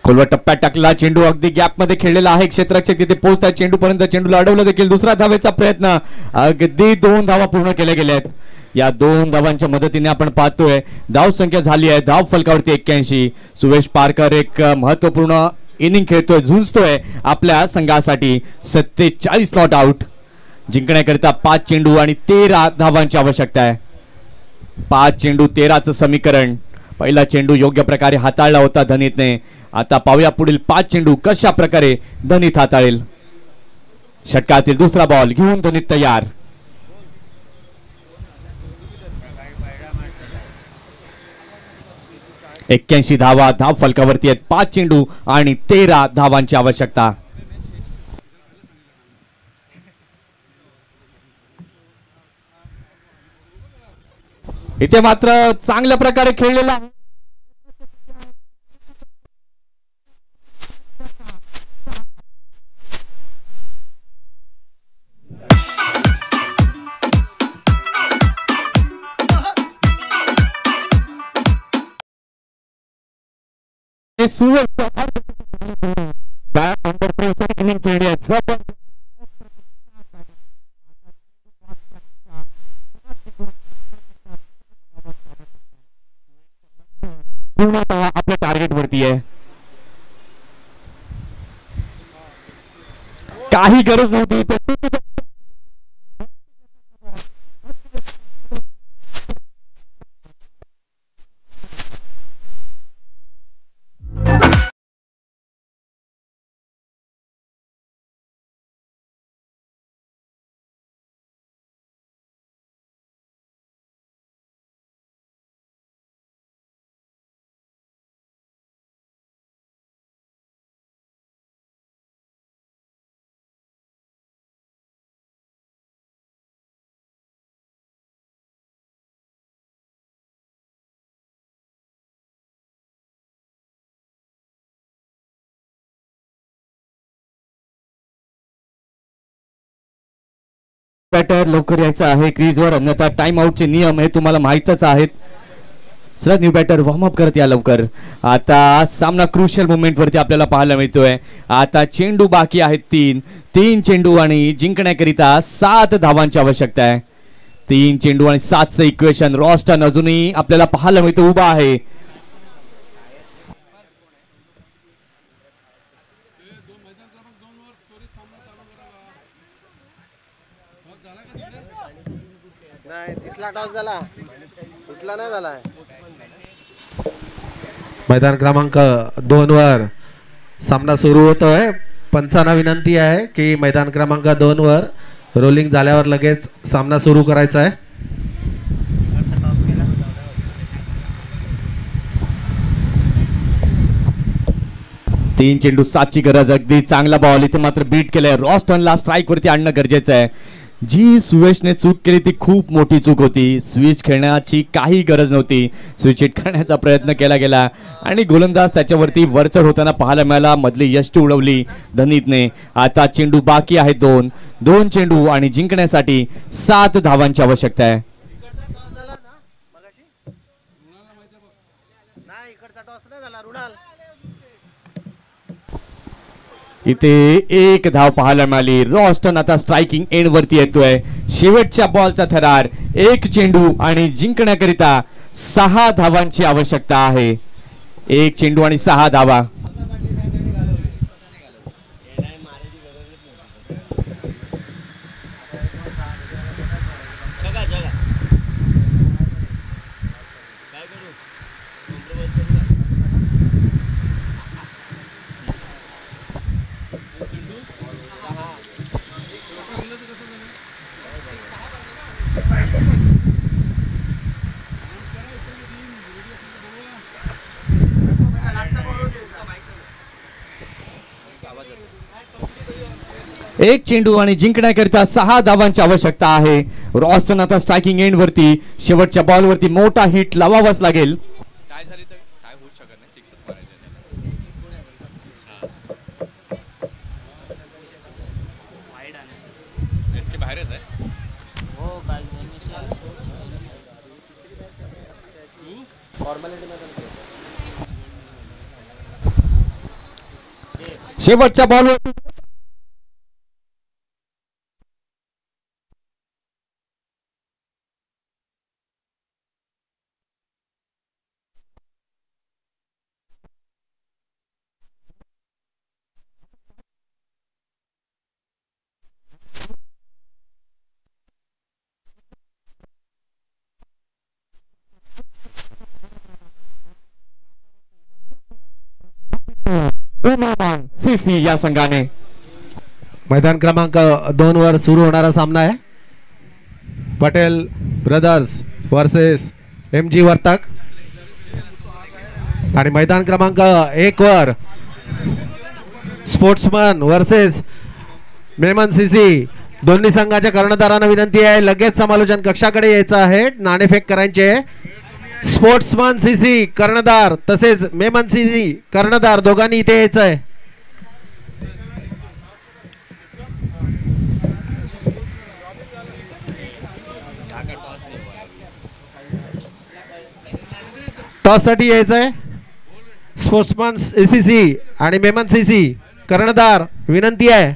खोलवर टप्प्यात टाकला चेंडू. अगदी गॅप मध्ये खेळलेला आहे. क्षेत्ररक्षक तिथे पोहोचतात चेंडूपर्यंत. चेंडूला अडवलं देखील. दुसरा धावेचा प्रयत्न. अगदी 2 धावा पूर्ण केल्या गेल्या आहेत. या 2 धावांच्या मदतीने आपण पाहतोय धाव संख्या झाली आहे धाव फलकावरती 81. सुवेश पारकर एक महत्वपूर्ण इनिंग खेळतोय. झुंजतोय आपल्या संघासाठी. 47 नॉट आउट. जिंकण्याकरिता 5 चेंडू आणि 13 धावांची आवश्यकता आहे. 5 चेंडू 13चं समीकरण. पहिला चेंडू योग्य प्रकारे हाताळला होता धनीतने. आता पाहूया पुढील 5 चेंडू कशा प्रकारे धनीत हाताळेल. षटकातील दुसरा बॉल घेऊन धनीत तयार. एक्क्याऐंशी धावा धाव फलकावरती आहेत. 5 चेंडू आणि 13 धावांची आवश्यकता. इथे मात्र चांगल्या प्रकारे खेळलेला आपल्या टार्गेट वरती आहे. काही गरज नव्हती. बॅटर लवकर यायचं आहे क्रीजवर अन्यथा टाइम आउटचे नियम हे तुम्हाला माहीतच आहेत. Sir new batter warm up करत या लवकर. आता सामना क्रुशियल मोमेंट वरती आपल्याला पाहायला मिळतोय. आता चेंडू बाकी आहेत 3 चेंडू आणि जिंकण्याकरिता 7 धावांची आवश्यकता आहे. 3 चेंडू आणि 7चं इक्वेशन. रॉस्टन अजूनही आपल्याला पाहायला मिळतो उभा आहे. मैदान क्रमांक 2 वर सामना सुरू होतोय. पंचांना विनंती आहे की मैदान क्रमांक 2 वर रोलिंग झाल्यावर लगेच सामना सुरू करायचा आहे. तीन चेंडू 7ची गरज. अगदी चांगला बॉल. इथे मात्र बीट केलाय. रॉस्टनला स्ट्राईक वरती आणणं गरजेचं आहे. जी सुवेशने चूक केली ती खूप मोठी चूक होती. स्विच खेळण्याची काही गरज नव्हती. स्विच हिट करण्याचा प्रयत्न केला गेला आणि गोलंदाज त्याच्यावरती वरचढ होताना पाहायला मिळाला. मधली यष्टी उडवली धनीतने. आता चेंडू बाकी आहेत 2 चेंडू आणि जिंकण्यासाठी 7 धावांची आवश्यकता आहे. इथे 1 धाव पाहायला मिळाली. रॉस्टन आता स्ट्रायकिंग एंड वरती येतोय. शेवटच्या बॉलचा थरार. 1 चेंडू आणि जिंकण्याकरिता 6 धावांची आवश्यकता आहे. 1 चेंडू आणि 6 धावा. एक चेंडू आणि जिंकण्याकरिता 6 धावांची आवश्यकता आहे. रॉस्टन आता स्ट्रायकिंग एंड वरती शेवटच्या बॉल वरती मोठा हिट लावावाच लागेल. शेवटच्या बॉलवर सीसी या संघाने मैदान क्रमांक 2 वर सुरू होणारा सामना आहे. Patel brothers versus MG Vartak. आणि मैदान क्रमांक 1 वर स्पोर्ट्समन वर्सेस मेमन सीसी. दोन्ही संघाच्या कर्णधारांना विनंती आहे लगेच समालोचन कक्षाकडे यायचं आहे. नाणेफेक करायचे. स्पोर्ट्समन सीसी कर्णधार तसेच मेमन सीसी कर्णधार दोघांनी इथे यायचं आहे. टॉस साठी यायचं आहे. स्पोर्ट्समन सीसी आणि मेमन सीसी कर्णधार विनंती आहे